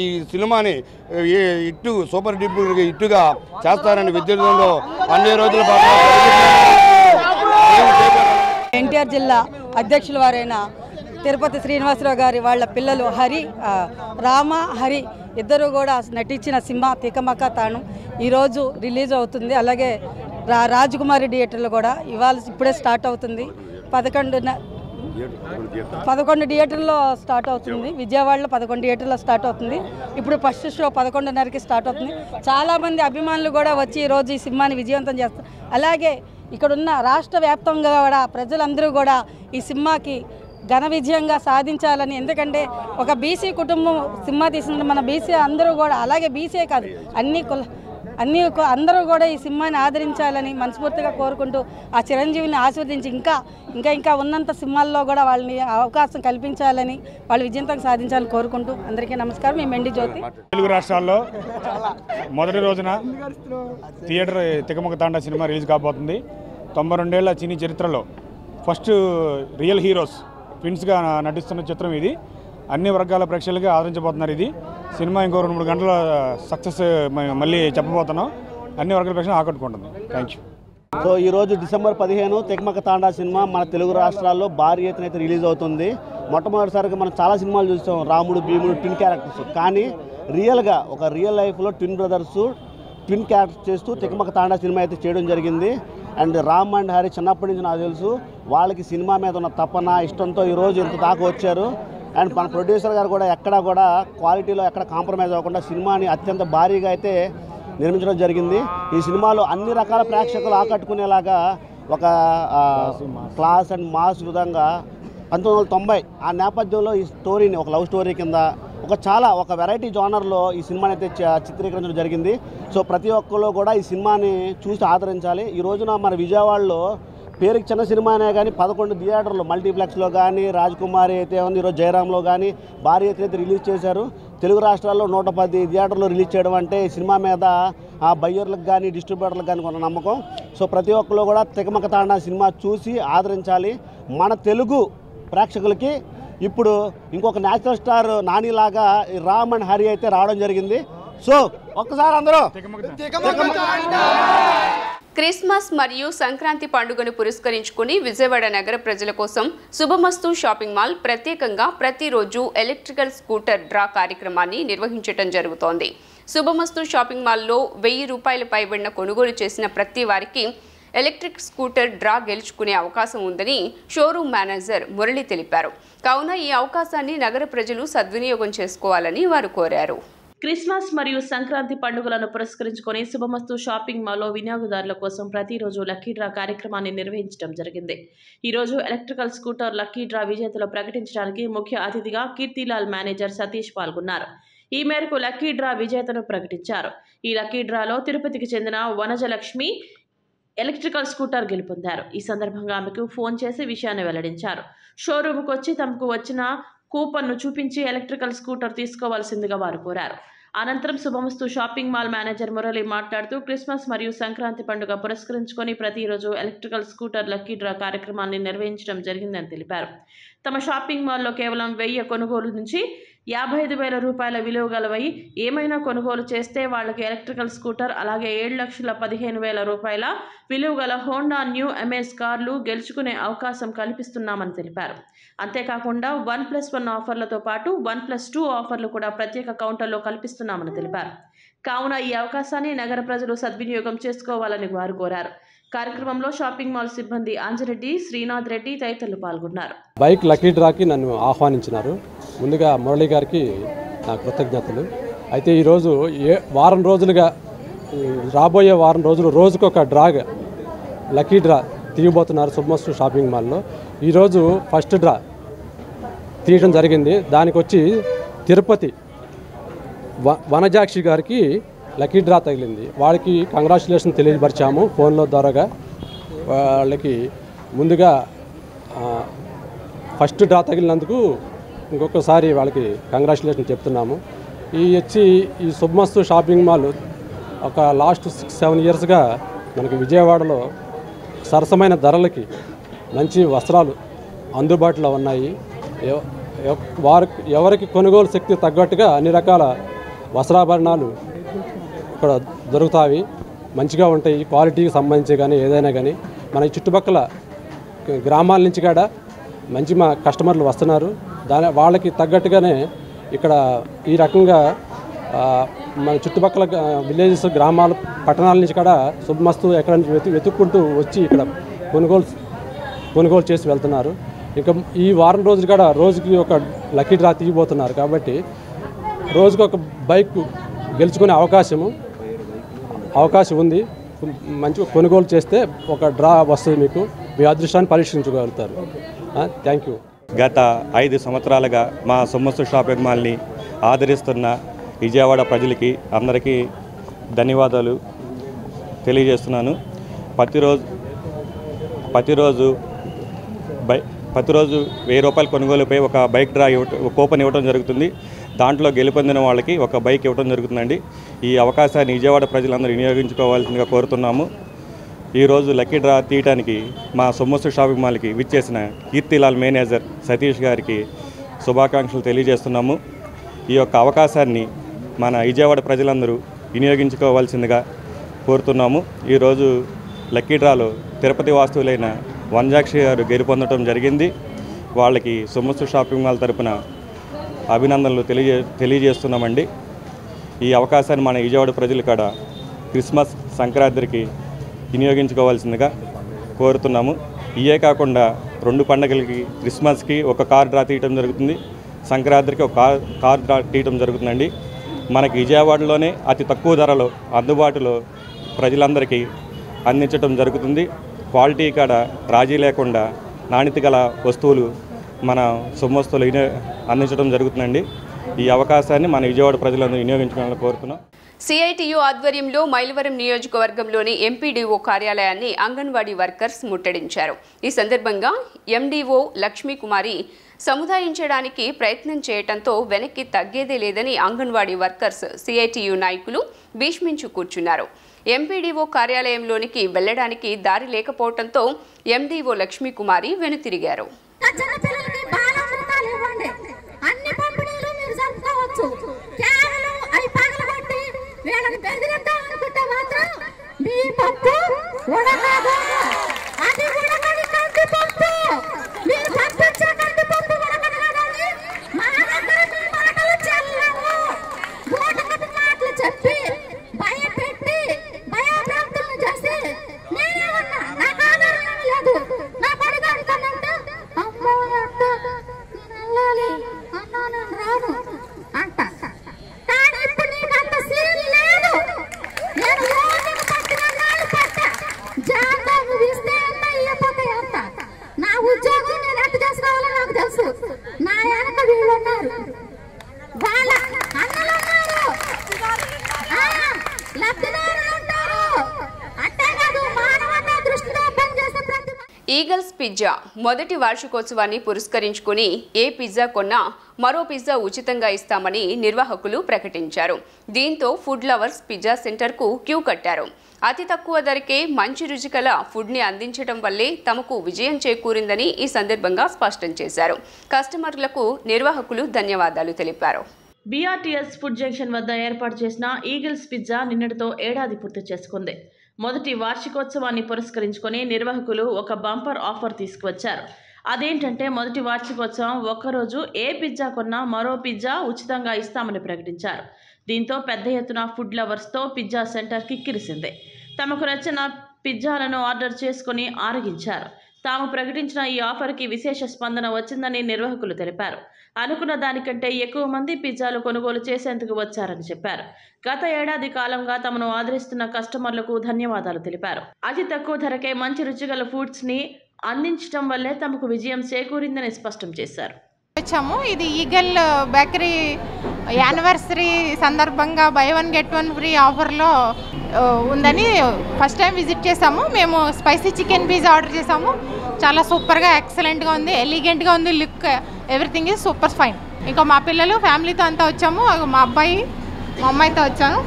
S13: ఈ సినిమాని ఇట్టు సూపర్ డూపర్ ఇట్టుగా చేస్తారని విద్యుత్లో అన్ని రోజుల పాటు
S14: ఎన్టీఆర్ జిల్లా అధ్యక్షుల వారైన తిరుపతి శ్రీనివాసరావు గారి వాళ్ళ పిల్లలు హరి ఇద్దరు కూడా నటించిన సినిమా తికమక తాండా ఈరోజు రిలీజ్ అవుతుంది. అలాగే రాజకుమారి థియేటర్లు కూడా ఇప్పుడే స్టార్ట్ అవుతుంది. 11 థియేటర్లో స్టార్ట్ అవుతుంది. విజయవాడలో 11 థియేటర్లో స్టార్ట్ అవుతుంది. ఇప్పుడు ఫస్ట్ షో 11:30కి స్టార్ట్ అవుతుంది. చాలామంది అభిమానులు కూడా వచ్చి ఈరోజు ఈ సినిమాని విజయవంతం చేస్తారు. అలాగే ఇక్కడున్న రాష్ట్ర వ్యాప్తంగా కూడా ప్రజలందరూ కూడా ఈ సినిమాకి ఘన విజయంగా సాధించాలని, ఎందుకంటే ఒక బీసీ కుటుంబం సినిమా తీసిన మన బీసీ అందరూ కూడా, అలాగే బీసీ కాదు అందరూ కూడా ఈ సినిమాని ఆదరించాలని మనస్ఫూర్తిగా కోరుకుంటూ ఆ చిరంజీవిని ఆశీర్వదించి ఇంకా ఉన్నంత సినిమాల్లో కూడా వాళ్ళని అవకాశం కల్పించాలని, వాళ్ళు విజయంతం సాధించాలని కోరుకుంటూ అందరికీ నమస్కారం. మేము మెండి జ్యోతి.
S15: తెలుగు రాష్ట్రాల్లో మొదటి రోజున థియేటర్ తికమక తాండా సినిమా రిలీజ్ కాబోతుంది. 92 ఏళ్ల చిన్ని చరిత్రలో ఫస్ట్ రియల్ హీరోస్ ట్విన్స్గా నటిస్తున్న చిత్రం ఇది. అన్ని వర్గాల ప్రేక్షకులకి ఆదరించబోతున్నారు. ఇది సినిమా ఇంకో 2-3 గంటల సక్సెస్ మళ్ళీ చెప్పబోతున్నాం. అన్ని వర్గాల ప్రేక్షకులు ఆకట్టుకుంటుంది. Thank you.
S16: సో ఈరోజు డిసెంబర్ 15 తికమక తాండా సినిమా మన తెలుగు రాష్ట్రాల్లో భారీ ఎత్తున అయితే రిలీజ్ అవుతుంది. మొట్టమొదటిసారిగా మనం చాలా సినిమాలు చూస్తాం, రాముడు భీముడు ట్విన్ క్యారెక్టర్స్, కానీ రియల్గా ఒక రియల్ లైఫ్లో ట్విన్ బ్రదర్స్ ట్విన్ క్యారెక్టర్స్ చేస్తూ తికమక తాండా సినిమా అయితే చేయడం జరిగింది. అండ్ రామ్ అండ్ హరి చిన్నప్పటి నుంచి నాకు తెలుసు, వాళ్ళకి సినిమా మీద ఉన్న తపన ఇష్టంతో ఈరోజు ఇంత దాకా వచ్చారు. అండ్ మన ప్రొడ్యూసర్ గారు కూడా ఎక్కడా కూడా క్వాలిటీలో ఎక్కడ కాంప్రమైజ్ అవ్వకుండా సినిమాని అత్యంత భారీగా అయితే నిర్మించడం జరిగింది. ఈ సినిమాలో అన్ని రకాల ప్రేక్షకులు ఆకట్టుకునేలాగా ఒక క్లాస్ అండ్ మాస్ విధంగా 1990 ఆ నేపథ్యంలో ఈ స్టోరీని ఒక లవ్ స్టోరీ కింద ఒక వెరైటీ జానర్లో ఈ సినిమాని అయితే చిత్రీకరించడం జరిగింది. సో ప్రతి ఒక్కరు కూడా ఈ సినిమాని చూసి ఆదరించాలి. ఈ రోజున మన విజయవాడలో పేరుకి చిన్న సినిమా అనే కానీ 11 థియేటర్లు మల్టీప్లెక్స్లో కానీ, రాజకుమారి అయితే ఉంది, ఈరోజు జయరాంలో కానీ భారీ ఎత్తున అయితే రిలీజ్ చేశారు. తెలుగు రాష్ట్రాల్లో 110 థియేటర్లు రిలీజ్ చేయడం అంటే సినిమా మీద ఆ బయ్యర్లకు కానీ డిస్ట్రిబ్యూటర్లకు కానీ కొన్న నమ్మకం. సో ప్రతి ఒక్కరు కూడా తెగమక తాండా సినిమా చూసి ఆదరించాలి. మన తెలుగు ప్రేక్షకులకి ఇప్పుడు ఇంకొక నేచురల్ స్టార్ నానిలాగా రామ్ అండ్ హరి అయితే రావడం జరిగింది. సో ఒక్కసారి అందరూ
S1: క్రిస్మస్ మరియు సంక్రాంతి పండుగను పురస్కరించుకుని విజయవాడ నగర ప్రజల కోసం శుభమస్తు షాపింగ్ మాల్ ప్రత్యేకంగా ప్రతిరోజు ఎలక్ట్రికల్ స్కూటర్ డ్రా కార్యక్రమాన్ని నిర్వహించడం జరుగుతోంది. శుభమస్తు షాపింగ్ మాల్లో 1000 రూపాయల పైబడిన కొనుగోలు చేసిన ప్రతి వారికి ఎలక్ట్రిక్ స్కూటర్ డ్రా గెలుచుకునే అవకాశం ఉందని షోరూమ్ మేనేజర్ మురళి తెలిపారు. కావున ఈ అవకాశాన్ని నగర ప్రజలు సద్వినియోగం చేసుకోవాలని వారు కోరారు.
S4: క్రిస్మస్ మరియు సంక్రాంతి పండుగలను పురస్కరించుకొని శుభమస్తు షాపింగ్ మాల్లో వినియోగదారుల కోసం ప్రతిరోజు లక్కీ డ్రా కార్యక్రమాన్ని నిర్వహించడం జరిగింది. ఈరోజు ఎలక్ట్రికల్ స్కూటర్ లక్కీ డ్రా విజేతలు ప్రకటించడానికి ముఖ్య అతిథిగా కీర్తిలాల్ మేనేజర్ సతీష్ పాల్గొన్నారు. ఈ మేరకు లక్కీ డ్రా విజేతను ప్రకటించారు. ఈ లక్కీ డ్రాలో తిరుపతికి చెందిన వనజలక్ష్మి ఎలక్ట్రికల్ స్కూటర్ గెలుపొందారు. ఈ సందర్భంగా ఆమెకు ఫోన్ చేసి విషయాన్ని వెల్లడించారు. షోరూమ్కు వచ్చి తమకు వచ్చిన కూపన్ను చూపించి ఎలక్ట్రికల్ స్కూటర్ తీసుకోవాల్సిందిగా వారు కోరారు. అనంతరం శుభమస్తు షాపింగ్ మాల్ మేనేజర్ మురళి మాట్లాడుతూ క్రిస్మస్ మరియు సంక్రాంతి పండుగ పురస్కరించుకొని ప్రతిరోజు ఎలక్ట్రికల్ స్కూటర్ లక్కీ డ్రా కార్యక్రమాన్ని నిర్వహించడం జరిగిందని తెలిపారు. తమ షాపింగ్ మాల్లో కేవలం 1000 కొనుగోలు నుంచి 55,000 రూపాయల విలువ గలవై ఏమైనా కొనుగోలు చేస్తే వాళ్ళకి ఎలక్ట్రికల్ స్కూటర్, అలాగే 7,15,000 రూపాయల విలువ గల హోండా న్యూ అమేజ్ కార్లు గెలుచుకునే అవకాశం కల్పిస్తున్నామని తెలిపారు. అంతేకాకుండా 1+1 ఆఫర్లతో పాటు 1+2 ఆఫర్లు కూడా ప్రత్యేక కౌంటర్లో కల్పిస్తున్నామని తెలిపారు. కావున ఈ అవకాశాన్ని నగర ప్రజలు సద్వినియోగం చేసుకోవాలని వారు కోరారు. కార్యక్రమంలో షాపింగ్ మాల్ సిబ్బంది అంజిరెడ్డి, శ్రీనాథ్ రెడ్డి తదితరులు పాల్గొన్నారు.
S17: బైక్ లక్కీ డ్రాకి నన్ను ఆహ్వానించినారు. ముందుగా మురళి గారికి నా కృతజ్ఞతలు. అయితే ఈరోజు వారం రోజులుగా రాబోయే వారం రోజులు రోజుకొక డ్రాగ్ లక్కీ డ్రా తీయబోతున్నారు శుభమస్తు షాపింగ్ మాల్లో. ఈరోజు ఫస్ట్ డ్రా తీయడం జరిగింది. దానికి వచ్చి తిరుపతి వనజాక్షి గారికి లక్కీ డ్రా తగిలింది. వాళ్ళకి కంగ్రాచులేషన్ తెలియపరిచాము ఫోన్లో ద్వారాగా. వాళ్ళకి ముందుగా ఫస్ట్ డ్రా తగిలినందుకు ఇంకొకసారి వాళ్ళకి కంగ్రాచులేషన్ చెప్తున్నాము. ఈ శుభమస్తు షాపింగ్ మాల్ ఒక లాస్ట్ 6-7 ఇయర్స్గా మనకి విజయవాడలో సరసమైన ధరలకి మంచి వస్త్రాలు అందుబాటులో ఉన్నాయి. ఎవరికి కొనుగోలు శక్తి తగ్గట్టుగా అన్ని రకాల వస్త్రాభరణాలు ఇక్కడ దొరుకుతాయి. మంచిగా ఉంటాయి. క్వాలిటీకి సంబంధించి కానీ ఏదైనా కానీ మన చుట్టుపక్కల గ్రామాల నుంచి కూడా మంచి మా కస్టమర్లు వస్తున్నారు. వాళ్ళకి తగ్గట్టుగానే ఇక్కడ ఈ రకంగా మన చుట్టుపక్కల విలేజెస్, గ్రామాలు, పట్టణాల నుంచి కూడా శుభమస్తు ఎక్కడ నుంచి వెతుక్కుంటూ వచ్చి ఇక్కడ కొనుగోలు చేసి వెళ్తున్నారు. ఇంకా ఈ వారం రోజులు కూడా రోజుకి ఒక లక్కీ డ్రా తీయబోతున్నారు. కాబట్టి రోజుకి ఒక బైక్ గెలుచుకునే అవకాశం ఉంది. మంచిగా కొనుగోలు చేస్తే ఒక డ్రా వస్తుంది. మీకు మీ అదృష్టాన్ని పరీక్షించగలుగుతారు. Thank you.
S18: గత 5 సంవత్సరాలుగా మా శుభమస్తు షాపింగ్ మాల్ని ఆదరిస్తున్న విజయవాడ ప్రజలకి అందరికీ ధన్యవాదాలు తెలియజేస్తున్నాను. ప్రతిరోజు 1000 రూపాయల కొనుగోలుపై ఒక బైక్ డ్రా కూపన్ ఇవ్వడం జరుగుతుంది. దాంట్లో గెలుపొందిన వాళ్ళకి ఒక బైక్ ఇవ్వడం జరుగుతుందండి. ఈ అవకాశాన్ని విజయవాడ ప్రజలందరూ వినియోగించుకోవాల్సిందిగా కోరుతున్నాము. ఈరోజు లక్కీ డ్రా తీయడానికి మా శుభమస్తు షాపింగ్ మాల్కి విచ్చేసిన కీర్తిలాల్ మేనేజర్ సతీష్ గారికి శుభాకాంక్షలు తెలియజేస్తున్నాము. ఈ యొక్క అవకాశాన్ని మన విజయవాడ ప్రజలందరూ వినియోగించుకోవాల్సిందిగా కోరుతున్నాము. ఈరోజు లక్కీ డ్రాలో తిరుపతి వాస్తువులైన వనజాక్షి గారు గెలుపొందడం జరిగింది. వాళ్ళకి శుభమస్తు షాపింగ్ మాల్ తరపున అభినందనలు తెలియజేస్తున్నామండి. ఈ అవకాశాన్ని మన విజయవాడ ప్రజలు కూడా క్రిస్మస్, సంక్రాంతికి వినియోగించుకోవాల్సిందిగా కోరుతున్నాము. ఇవే కాకుండా 2 పండుగలకి, క్రిస్మస్కి ఒక కార్ డ్రా తీయటం జరుగుతుంది, సంక్రాంతికి ఒక కార్ డ్రా తీయటం జరుగుతుందండి. మనకి విజయవాడలోనే అతి తక్కువ ధరలో అందుబాటులో ప్రజలందరికీ అందించడం జరుగుతుంది. క్వాలిటీ కూడా రాజీ లేకుండా నాణ్యత గల వస్తువులు మన శుభమస్తులు అందించడం జరుగుతుందండి. ఈ అవకాశాన్ని మన విజయవాడ ప్రజలందరూ వినియోగించుకోవాలని కోరుతున్నాం.
S1: సిఐటియు ఆధ్వర్యంలో మైలవరం నియోజకవర్గంలోని ఎంపీడీఓ కార్యాలయాన్ని అంగన్వాడీ వర్కర్స్ ముట్టడించారు. ఈ సందర్భంగా ఎండీఓ లక్ష్మీకుమారి సముదాయించడానికి ప్రయత్నం చేయడంతో వెనక్కి తగ్గేదే లేదని అంగన్వాడీ వర్కర్స్ సిఐటియు నాయకులు భీష్మించు కూర్చున్నారు. ఎంపీడీఓ కార్యాలయంలోనికి వెళ్లడానికి దారి లేకపోవడంతో ఎండీఓ లక్ష్మీకుమారి వెనుతిరిగారు. ఈగల్స్ పిజ్జా మొదటి వార్షికోత్సవాన్ని పురస్కరించుకుని ఏ పిజ్జా కొన్నా మరో పిజ్జా ఉచితంగా ఇస్తామని నిర్వాహకులు ప్రకటించారు. దీంతో ఫుడ్ లవర్స్ పిజ్జా సెంటర్కు క్యూ కట్టారు. అతి తక్కువ ధరకే మంచి రుచికల ఫుడ్ని అందించడం వల్లే తమకు విజయం చేకూరిందని ఈ సందర్భంగా స్పష్టం చేశారు. కస్టమర్లకు నిర్వాహకులు ధన్యవాదాలు తెలిపారు.
S4: బీఆర్టీఎస్ ఫుడ్ జంక్షన్ వద్ద ఏర్పాటు చేసిన ఈగిల్స్ పిజ్జా నిన్నటితో ఏడాది పూర్తి చేసుకుంది. మొదటి వార్షికోత్సవాన్ని పురస్కరించుకొని నిర్వాహకులు ఒక బంపర్ ఆఫర్ తీసుకువచ్చారు. అదేంటంటే మొదటి వార్షికోత్సవం ఒక్కరోజు ఏ పిజ్జా కొన్నా మరో పిజ్జా ఉచితంగా ఇస్తామని ప్రకటించారు. దీంతో పెద్ద ఎత్తున ఫుడ్ లవర్స్తో పిజ్జా సెంటర్ కిక్కిరిసింది. తమకు నచ్చిన పిజ్జాలను ఆర్డర్ చేసుకుని ఆరగించారు. తాము ప్రకటించిన ఈ ఆఫర్కి విశేష స్పందన వచ్చిందని నిర్వాహకులు తెలిపారు. అనుకున్న దానికంటే ఎక్కువ మంది పిజ్జాలు కొనుగోలు చేసేందుకు వచ్చారని చెప్పారు. గత ఏడాది కాలంగా తమను ఆదరిస్తున్న కస్టమర్లకు ధన్యవాదాలు తెలిపారు. అతి తక్కువ ధరకే మంచి రుచిగల ఫుడ్స్ని అందించడం వల్లే తమకు విజయం చేకూరిందని స్పష్టం చేశారు.
S19: వచ్చాము. ఇది ఈగల్ బేకరీ యానివర్సరీ సందర్భంగా by one get one free ఆఫర్లో ఉందని ఫస్ట్ టైం విజిట్ చేసాము. మేము స్పైసీ చికెన్ పిజ్జా ఆర్డర్ చేసాము. చాలా సూపర్గా ఎక్సలెంట్గా ఉంది, ఎలిగెంట్గా ఉంది, look everything is super fine. ఇంకా మా పిల్లలు ఫ్యామిలీతో అంతా వచ్చాము. మా అబ్బాయి మా అమ్మాయితో వచ్చాను.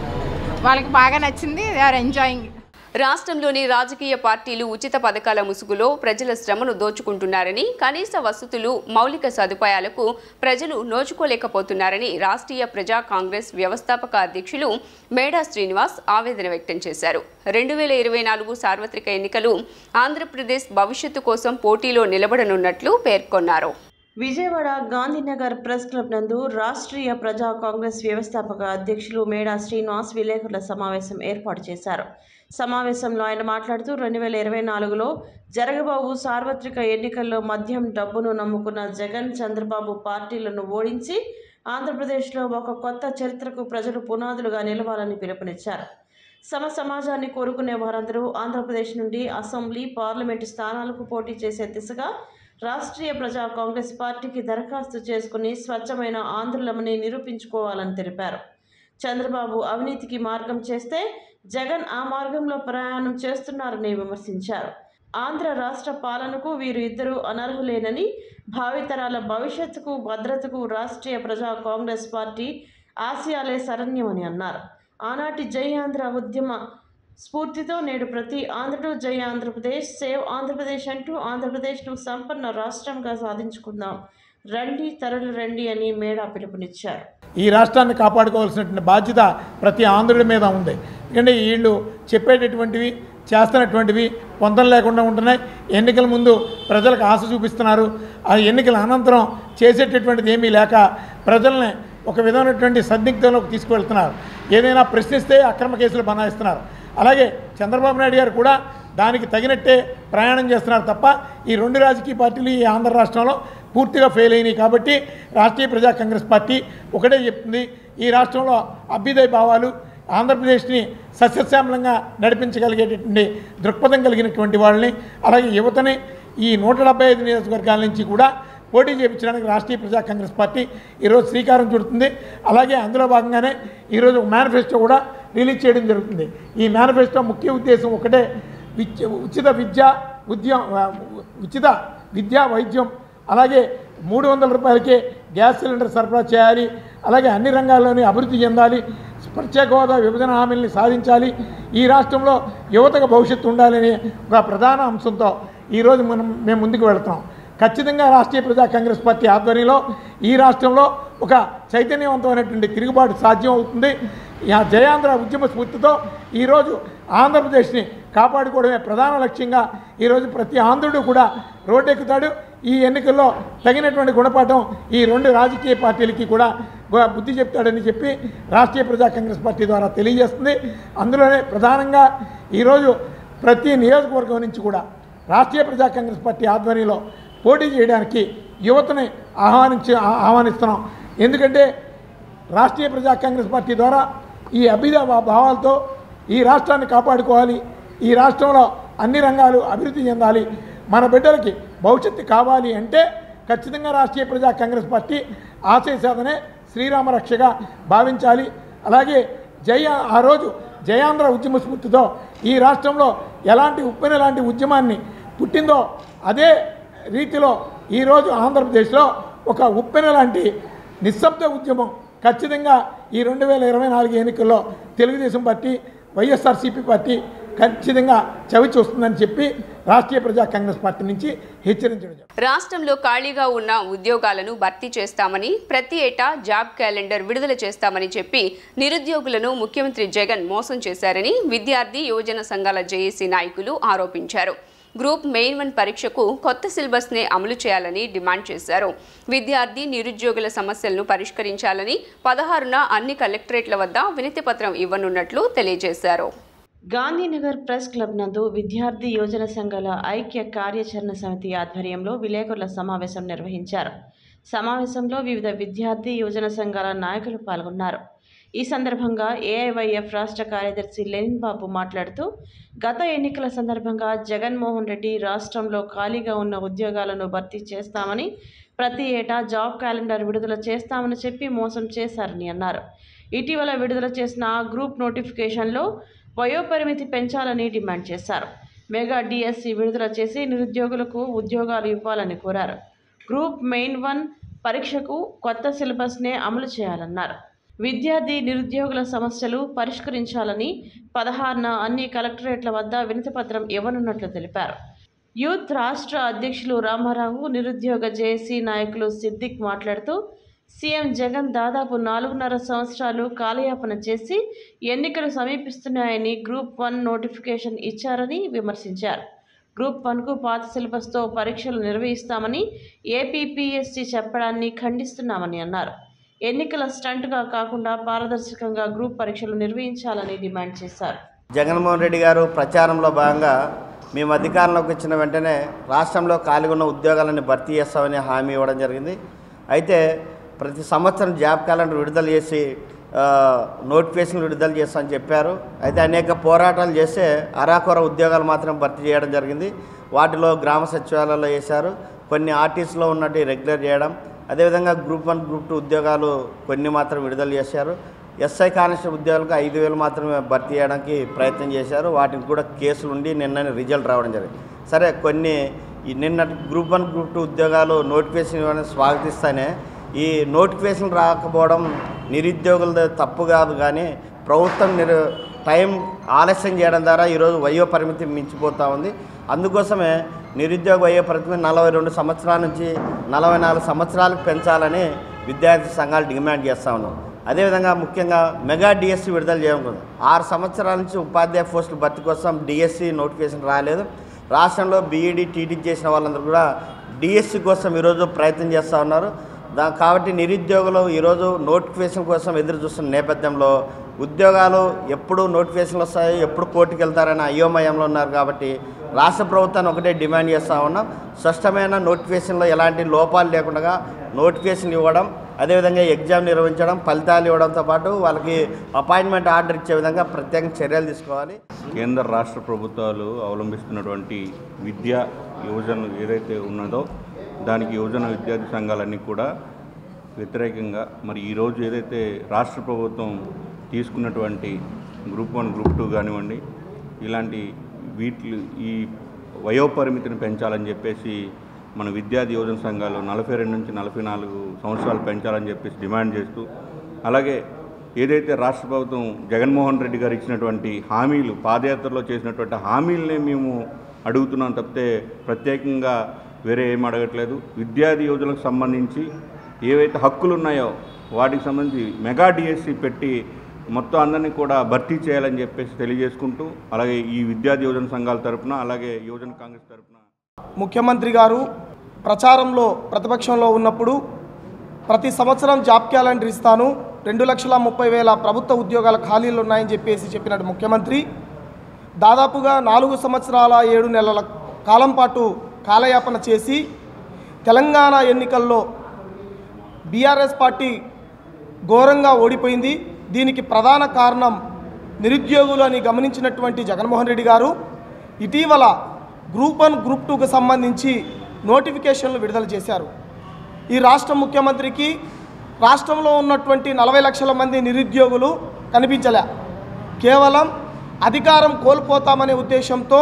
S19: వాళ్ళకి బాగా నచ్చింది. They are enjoying.
S1: రాష్ట్రంలోని రాజకీయ పార్టీలు ఉచిత పథకాల ముసుగులో ప్రజల శ్రమను దోచుకుంటున్నారని, కనీస వసతులు, మౌలిక సదుపాయాలకు ప్రజలు నోచుకోలేకపోతున్నారని రాష్ట్రీయ ప్రజా కాంగ్రెస్ వ్యవస్థాపక అధ్యక్షులు మేడా శ్రీనివాస్ ఆవేదన వ్యక్తం చేశారు. 2024 సార్వత్రిక ఎన్నికలు ఆంధ్రప్రదేశ్ భవిష్యత్తు కోసం పోటీలో నిలబడనున్నట్లు పేర్కొన్నారు.
S4: విజయవాడ గాంధీనగర్ ప్రెస్ క్లబ్ నందు రాష్ట్రీయ ప్రజా కాంగ్రెస్ వ్యవస్థాపక అధ్యక్షులు మేడా శ్రీనివాస్ విలేకరుల సమావేశం ఏర్పాటు చేశారు. సమావేశంలో ఆయన మాట్లాడుతూ 2024లో జరగబోవు సార్వత్రిక ఎన్నికల్లో మద్యం డబ్బును నమ్ముకున్న జగన్, చంద్రబాబు పార్టీలను ఓడించి ఆంధ్రప్రదేశ్లో ఒక కొత్త చరిత్రకు ప్రజలు పునాదులుగా నిలవాలని పిలుపునిచ్చారు. సమాజాన్ని కోరుకునే వారందరూ ఆంధ్రప్రదేశ్ నుండి అసెంబ్లీ, పార్లమెంటు స్థానాలకు పోటీ చేసే దిశగా రాష్ట్రీయ ప్రజా కాంగ్రెస్ పార్టీకి దరఖాస్తు చేసుకుని స్వచ్ఛమైన ఆంధ్రులమని నిరూపించుకోవాలని తెలిపారు. చంద్రబాబు అవినీతికి మార్గం చేస్తే జగన్ ఆ మార్గంలో ప్రయాణం చేస్తున్నారని విమర్శించారు. ఆంధ్ర రాష్ట్ర పాలనకు వీరు ఇద్దరు అనర్హులేనని, భావితరాల భవిష్యత్తుకు, భద్రతకు రాష్ట్రీయ ప్రజా కాంగ్రెస్ పార్టీ ఆశయాలే శరణ్యమని అన్నారు. ఆనాటి జై ఆంధ్ర ఉద్యమ స్ఫూర్తితో నేడు ప్రతి ఆంధ్రుడు జై ఆంధ్రప్రదేశ్, సేవ్ ఆంధ్రప్రదేశ్ అంటూ ఆంధ్రప్రదేశ్ను సంపన్న రాష్ట్రంగా సాధించుకుందాం, రండి తరలి రండి అని మేడా పిలుపునిచ్చారు.
S20: ఈ రాష్ట్రాన్ని కాపాడుకోవాల్సినటువంటి బాధ్యత ప్రతి ఆంధ్రుడి మీద ఉంది. ఎందుకంటే వీళ్ళు చెప్పేటటువంటివి, చేస్తున్నటువంటివి పొందం లేకుండా ఉంటున్నాయి. ఎన్నికల ముందు ప్రజలకు ఆశ చూపిస్తున్నారు. ఆ ఎన్నికల అనంతరం చేసేటటువంటిది ఏమీ లేక ప్రజల్ని ఒక విధమైనటువంటి సందిగ్ధంలోకి తీసుకువెళ్తున్నారు. ఏదైనా ప్రశ్నిస్తే అక్రమ కేసులు బనాయిస్తున్నారు. అలాగే చంద్రబాబు నాయుడు గారు కూడా దానికి తగినట్టే ప్రయాణం చేస్తున్నారు తప్ప ఈ రెండు రాజకీయ పార్టీలు ఈ ఆంధ్ర రాష్ట్రంలో పూర్తిగా ఫెయిల్ అయినాయి. కాబట్టి రాష్ట్రీయ ప్రజా కాంగ్రెస్ పార్టీ ఒకటే చెప్తుంది, ఈ రాష్ట్రంలో అభ్యుదయ భావాలు, ఆంధ్రప్రదేశ్ని సస్యశ్యామలంగా నడిపించగలిగేటటువంటి దృక్పథం కలిగినటువంటి వాళ్ళని, అలాగే యువతని ఈ 175 నియోజకవర్గాల నుంచి కూడా పోటీ చేయించడానికి రాష్ట్రీయ ప్రజా కాంగ్రెస్ పార్టీ ఈరోజు శ్రీకారం చుడుతుంది. అలాగే అందులో భాగంగానే ఈరోజు మేనిఫెస్టో కూడా రిలీజ్ చేయడం జరుగుతుంది. ఈ మేనిఫెస్టో ముఖ్య ఉద్దేశం ఒకటే, ఉచిత విద్య వైద్యం, అలాగే 300 రూపాయలకే గ్యాస్ సిలిండర్ సరఫరా చేయాలి, అలాగే అన్ని రంగాల్లోని అభివృద్ధి చెందాలి, ప్రత్యేక హోదా విభజన హామీల్ని సాధించాలి, ఈ రాష్ట్రంలో యువతకు భవిష్యత్తు ఉండాలనే ఒక ప్రధాన అంశంతో ఈరోజు మేము ముందుకు వెళుతున్నాం. ఖచ్చితంగా రాష్ట్రీయ ప్రజా కాంగ్రెస్ పార్టీ ఆధ్వర్యంలో ఈ రాష్ట్రంలో ఒక చైతన్యవంతమైనటువంటి తిరుగుబాటు సాధ్యం అవుతుంది. జయాంధ్ర ఉద్యమ స్ఫూర్తితో ఈరోజు ఆంధ్రప్రదేశ్ని కాపాడుకోవడమే ప్రధాన లక్ష్యంగా ఈరోజు ప్రతి ఆంధ్రుడు కూడా రోడ్డెక్కుతాడు. ఈ ఎన్నికల్లో తగినటువంటి గుణపాఠం ఈ 2 రాజకీయ పార్టీలకి కూడా బుద్ధి చెప్తాడని చెప్పి రాష్ట్రీయ ప్రజా కాంగ్రెస్ పార్టీ ద్వారా తెలియజేస్తుంది. అందులోనే ప్రధానంగా ఈరోజు ప్రతి నియోజకవర్గం నుంచి కూడా రాష్ట్రీయ ప్రజా కాంగ్రెస్ పార్టీ ఆధ్వర్యంలో పోటీ చేయడానికి యువతని ఆహ్వానిస్తున్నాం. ఎందుకంటే రాష్ట్రీయ ప్రజా కాంగ్రెస్ పార్టీ ద్వారా ఈ అభ్యుదయ భావాలతో ఈ రాష్ట్రాన్ని కాపాడుకోవాలి, ఈ రాష్ట్రంలో అన్ని రంగాలు అభివృద్ధి చెందాలి, మన బిడ్డలకి భవిష్యత్తు కావాలి అంటే ఖచ్చితంగా రాష్ట్రీయ ప్రజా కాంగ్రెస్ పార్టీ ఆశయ సాధనే శ్రీరామ రక్షగా భావించాలి. అలాగే ఆ రోజు జయాంధ్ర ఉద్యమ స్ఫూర్తితో ఈ రాష్ట్రంలో ఎలాంటి ఉప్పెన లాంటి ఉద్యమాన్ని పుట్టిందో అదే రీతిలో ఈరోజు ఆంధ్రప్రదేశ్లో ఒక ఉప్పెన లాంటి నిశ్శబ్ద ఉద్యమం ఖచ్చితంగా ఈ 2024 ఎన్నికల్లో తెలుగుదేశం పార్టీ, వైఎస్ఆర్సీపీ పార్టీ ఖచ్చితంగా చవి చూస్తుందని చెప్పి రాష్ట్రీయ ప్రజా కాంగ్రెస్ పార్టీ నుంచి హెచ్చరించడం.
S1: రాష్ట్రంలో ఖాళీగా ఉన్న ఉద్యోగాలను భర్తీ చేస్తామని, ప్రతి ఏటా జాబ్ క్యాలెండర్ విడుదల చేస్తామని చెప్పి నిరుద్యోగులను ముఖ్యమంత్రి జగన్ మోసం చేశారని విద్యార్థి యువజన సంఘాల జేఏసీ నాయకులు ఆరోపించారు. గ్రూప్ మెయిన్ 1 పరీక్షకు కొత్త సిలబస్నే అమలు చేయాలని డిమాండ్ చేశారు. విద్యార్థి నిరుద్యోగుల సమస్యలను పరిష్కరించాలని 16న అన్ని కలెక్టరేట్ల వద్ద వినతి పత్రం ఇవ్వనున్నట్లు తెలియజేశారు.
S4: గాంధీనగర్ ప్రెస్ క్లబ్ నందు విద్యార్థి యోజన సంఘాల ఐక్య కార్యాచరణ సమితి ఆధ్వర్యంలో విలేకరుల సమావేశం నిర్వహించారు. సమావేశంలో వివిధ విద్యార్థి యోజన సంఘాల నాయకులు పాల్గొన్నారు. ఈ సందర్భంగా ఏఐవైఎఫ్ రాష్ట్ర కార్యదర్శి లెనిన్ బాబు మాట్లాడుతూ, గత ఎన్నికల సందర్భంగా జగన్మోహన్ రెడ్డి రాష్ట్రంలో ఖాళీగా ఉన్న ఉద్యోగాలను భర్తీ చేస్తామని, ప్రతి ఏటా జాబ్ క్యాలెండర్ విడుదల చేస్తామని చెప్పి మోసం చేశారని అన్నారు. ఇటీవల విడుదల చేసిన గ్రూప్ నోటిఫికేషన్లో వయోపరిమితి పెంచాలని డిమాండ్ చేశారు. మెగా డిఎస్సి విడుదల చేసి నిరుద్యోగులకు ఉద్యోగాలు ఇవ్వాలని కోరారు. గ్రూప్ మెయిన్ 1 పరీక్షకు కొత్త సిలబస్నే అమలు చేయాలన్నారు. విద్యార్థి నిరుద్యోగుల సమస్యలు పరిష్కరించాలని 16న అన్ని కలెక్టరేట్ల వద్ద వినతిపత్రం ఇవ్వనున్నట్లు తెలిపారు. యూత్ రాష్ట్ర అధ్యక్షులు రామారావు, నిరుద్యోగ జేఏసీ నాయకులు సిద్దిక్ మాట్లాడుతూ, సీఎం జగన్ దాదాపు 4.5 సంవత్సరాలు కాలయాపన చేసి ఎన్నికలు సమీపిస్తున్నాయని గ్రూప్ 1 నోటిఫికేషన్ ఇచ్చారని విమర్శించారు. గ్రూప్ 1కు పాత సిలబస్తో పరీక్షలు నిర్వహిస్తామని ఏపీపీఎస్సీ చెప్పడాన్ని ఖండిస్తున్నామని అన్నారు. ఎన్నికల స్టంట్గా కాకుండా పారదర్శకంగా గ్రూప్ పరీక్షలు నిర్వహించాలని డిమాండ్ చేశారు.
S6: జగన్మోహన్ రెడ్డి గారు ప్రచారంలో భాగంగా మేము అధికారంలోకి వచ్చిన వెంటనే రాష్ట్రంలో ఖాళీగా ఉన్న ఉద్యోగాలను భర్తీ చేస్తామని హామీ ఇవ్వడం జరిగింది. అయితే ప్రతి సంవత్సరం జాబ్ క్యాలెండర్ విడుదల చేసి నోటిఫికేషన్ విడుదల చేస్తామని చెప్పారు. అయితే అనేక పోరాటాలు చేస్తే అరాకొర ఉద్యోగాలు మాత్రం భర్తీ చేయడం జరిగింది. వాటిలో గ్రామ సచివాలయాల్లో చేశారు, కొన్ని ఆర్టీసీలో ఉన్నట్టు రెగ్యులర్ చేయడం, అదేవిధంగా గ్రూప్ 1 గ్రూప్ 2 ఉద్యోగాలు కొన్ని మాత్రం విడుదల చేశారు. ఎస్ఐ కానిస్టేబుల్ ఉద్యోగాలకు 5,000 మాత్రమే భర్తీ చేయడానికి ప్రయత్నం చేశారు. వాటికి కూడా కేసులు ఉండి నిన్న రిజల్ట్ రావడం జరిగింది. సరే, కొన్ని నిన్న గ్రూప్ 1 గ్రూప్ 2 ఉద్యోగాలు నోటిఫికేషన్ ఇవ్వడానికి స్వాగతిస్తానే ఈ నోటిఫికేషన్ రాకపోవడం నిరుద్యోగుల తప్పు కాదు, కానీ ప్రభుత్వం టైం ఆలస్యం చేయడం ద్వారా ఈరోజు వయో పరిమితి మించిపోతూ ఉంది. అందుకోసమే నిరుద్యోగ వయో పరిమితి 42 సంవత్సరాల నుంచి 44 సంవత్సరాలకు పెంచాలని విద్యార్థి సంఘాలు డిమాండ్ చేస్తూ ఉన్నాం. అదేవిధంగా ముఖ్యంగా మెగా డిఎస్సి విడుదల చేయడం 6 సంవత్సరాల నుంచి ఉపాధ్యాయ పోస్టుల భర్తీ కోసం డిఎస్సి నోటిఫికేషన్ రాలేదు. రాష్ట్రంలో బీఈడి టీటీ చేసిన వాళ్ళందరూ కూడా డిఎస్సి కోసం ఈరోజు ప్రయత్నం చేస్తూ ఉన్నారు. కాబట్టి నిరుద్యోగులు ఈరోజు నోటిఫికేషన్ కోసం ఎదురు చూస్తున్న నేపథ్యంలో ఉద్యోగాలు ఎప్పుడు నోటిఫికేషన్లు వస్తాయి, ఎప్పుడు కోర్టుకు వెళ్తారని అయోమయంలో ఉన్నారు. కాబట్టి రాష్ట్ర ప్రభుత్వాన్ని ఒకటే డిమాండ్ చేస్తూ ఉన్నాం, స్పష్టమైన నోటిఫికేషన్లో ఎలాంటి లోపాలు లేకుండా నోటిఫికేషన్ ఇవ్వడం, అదేవిధంగా ఎగ్జామ్ నిర్వహించడం, ఫలితాలు ఇవ్వడంతో పాటు వాళ్ళకి అపాయింట్మెంట్ ఆర్డర్ ఇచ్చే విధంగా ప్రత్యేక చర్యలు తీసుకోవాలి.
S18: కేంద్ర రాష్ట్ర ప్రభుత్వాలు అవలంబిస్తున్నటువంటి విద్యా యోజన ఏదైతే ఉన్నదో
S21: దానికి యువజన విద్యార్థి సంఘాలన్నీ కూడా వ్యతిరేకంగా మరి ఈరోజు ఏదైతే రాష్ట్ర ప్రభుత్వం తీసుకున్నటువంటి గ్రూప్ 1 గ్రూప్ 2 కానివ్వండి ఇలాంటి ఈ వయోపరిమితిని పెంచాలని చెప్పేసి మన విద్యార్థి యువజన సంఘాలు 42 నుంచి 44 సంవత్సరాలు పెంచాలని చెప్పేసి డిమాండ్ చేస్తూ అలాగే ఏదైతే రాష్ట్ర ప్రభుత్వం జగన్మోహన్ రెడ్డి గారు ఇచ్చినటువంటి హామీలు పాదయాత్రలో చేసినటువంటి హామీలనే మేము అడుగుతున్నాం తప్పితే ప్రత్యేకంగా వేరే ఏం అడగట్లేదు. విద్యార్థి యువజనకు సంబంధించి ఏవైతే హక్కులు ఉన్నాయో వాటికి సంబంధించి మెగా డిఎస్సి పెట్టి మొత్తం అందరినీ కూడా భర్తీ చేయాలని చెప్పేసి తెలియజేసుకుంటూ అలాగే ఈ విద్యార్థి యువజన సంఘాల తరపున అలాగే యువజన కాంగ్రెస్ తరపున
S22: ముఖ్యమంత్రి గారు ప్రచారంలో ప్రతిపక్షంలో ఉన్నప్పుడు ప్రతి సంవత్సరం జాబ్ క్యాలెండర్ ఇస్తాను 2,30,000 ప్రభుత్వ ఉద్యోగాల ఖాళీలు ఉన్నాయని చెప్పినట్టు ముఖ్యమంత్రి దాదాపుగా 4 సంవత్సరాల 7 నెలల కాలం పాటు కాలయాపన చేసి తెలంగాణ ఎన్నికల్లో బీఆర్ఎస్ పార్టీ ఘోరంగా ఓడిపోయింది. దీనికి ప్రధాన కారణం నిరుద్యోగులు అని గమనించినటువంటి జగన్మోహన్ రెడ్డి గారు ఇటీవల గ్రూప్ 1 గ్రూప్ 2కు సంబంధించి నోటిఫికేషన్లు విడుదల చేశారు. ఈ రాష్ట్ర ముఖ్యమంత్రికి రాష్ట్రంలో ఉన్నటువంటి 40 లక్షల మంది నిరుద్యోగులు కనిపించలే. కేవలం అధికారం కోల్పోతామనే ఉద్దేశంతో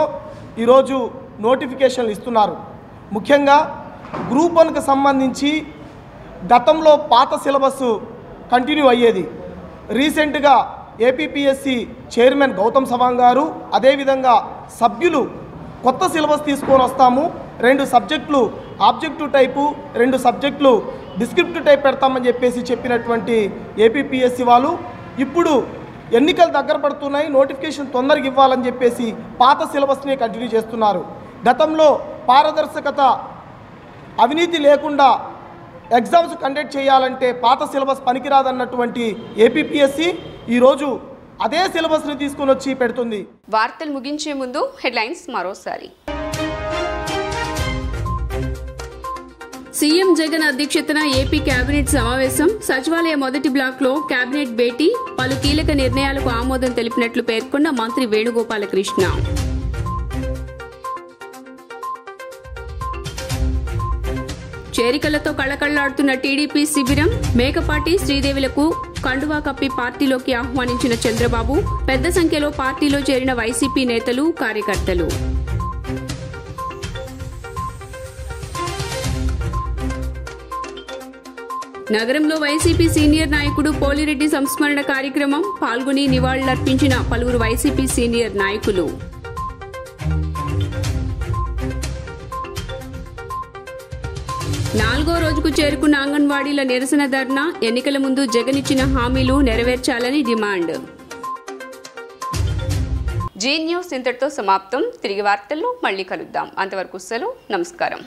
S22: ఈరోజు నోటిఫికేషన్లు ఇస్తున్నారు. ముఖ్యంగా గ్రూప్ 1కు సంబంధించి గతంలో పాత సిలబస్ కంటిన్యూ అయ్యేది. రీసెంట్గా ఏపీపీఎస్సీ చైర్మన్ గౌతమ్ సవాంగ్ గారు అదేవిధంగా సభ్యులు కొత్త సిలబస్ తీసుకొని వస్తాము, 2 సబ్జెక్టులు ఆబ్జెక్టివ్ టైపు 2 సబ్జెక్టులు డిస్క్రిప్టివ్ టైప్ పెడతామని చెప్పినటువంటి ఏపీపీఎస్సీ వాళ్ళు ఇప్పుడు ఎన్నికలు దగ్గర పడుతున్నాయి, నోటిఫికేషన్ తొందరగా ఇవ్వాలని చెప్పేసి పాత సిలబస్ని కంటిన్యూ చేస్తున్నారు. గతంలో పారదర్శకత అవినీతి లేకుండా ఎగ్జామ్స్ కండక్ట్ చేయాలంటే పాత సిలబస్ పనికిరాదన్నటువంటి ఏపీపీఎస్సీ ఈరోజు అదే సిలబస్ని తీసుకొని వచ్చి పెడుతుంది.
S1: వార్తలు ముగించే ముందు హెడ్లైన్స్ మరోసారి. సీఎం జగన్ అధ్యక్షతన ఏపీ కేబినెట్ సమావేశం, సచివాలయ మొదటి బ్లాక్లో కేబినెట్ భేటీ, పలు కీలక నిర్ణయాలకు ఆమోదం తెలిపినట్లు పేర్కొన్న మంత్రి వేణుగోపాలకృష్ణ. చేరికలతో కళకళ్లాడుతున్న టీడీపీ శిబిరం, మేకపాటి శ్రీదేవిలకు కండువా కప్పి పార్టీలోకి ఆహ్వానించిన చంద్రబాబు, పెద్ద సంఖ్యలో పార్టీలో చేరిన వైసీపీ నేతలు కార్యకర్తలు. నగరంలో వైసీపీ సీనియర్ నాయకుడు పోలిరెడ్డి సంస్మరణ కార్యక్రమం, పాల్గొని నివాళులర్పించిన పలువురు వైసీపీ సీనియర్ నాయకులు. నాలుగో రోజుకు చేరుకున్న అంగన్వాడీల నిరసన ధర్నా, ఎన్నికల ముందు జగన్ ఇచ్చిన హామీలు నెరవేర్చాలని డిమాండ్. జీ న్యూస్ ఇంతటితో సమాప్తం. తిరిగి వార్తల్లో మళ్లీ కలుద్దాం. అంతవరకు సెలవు. నమస్కారం.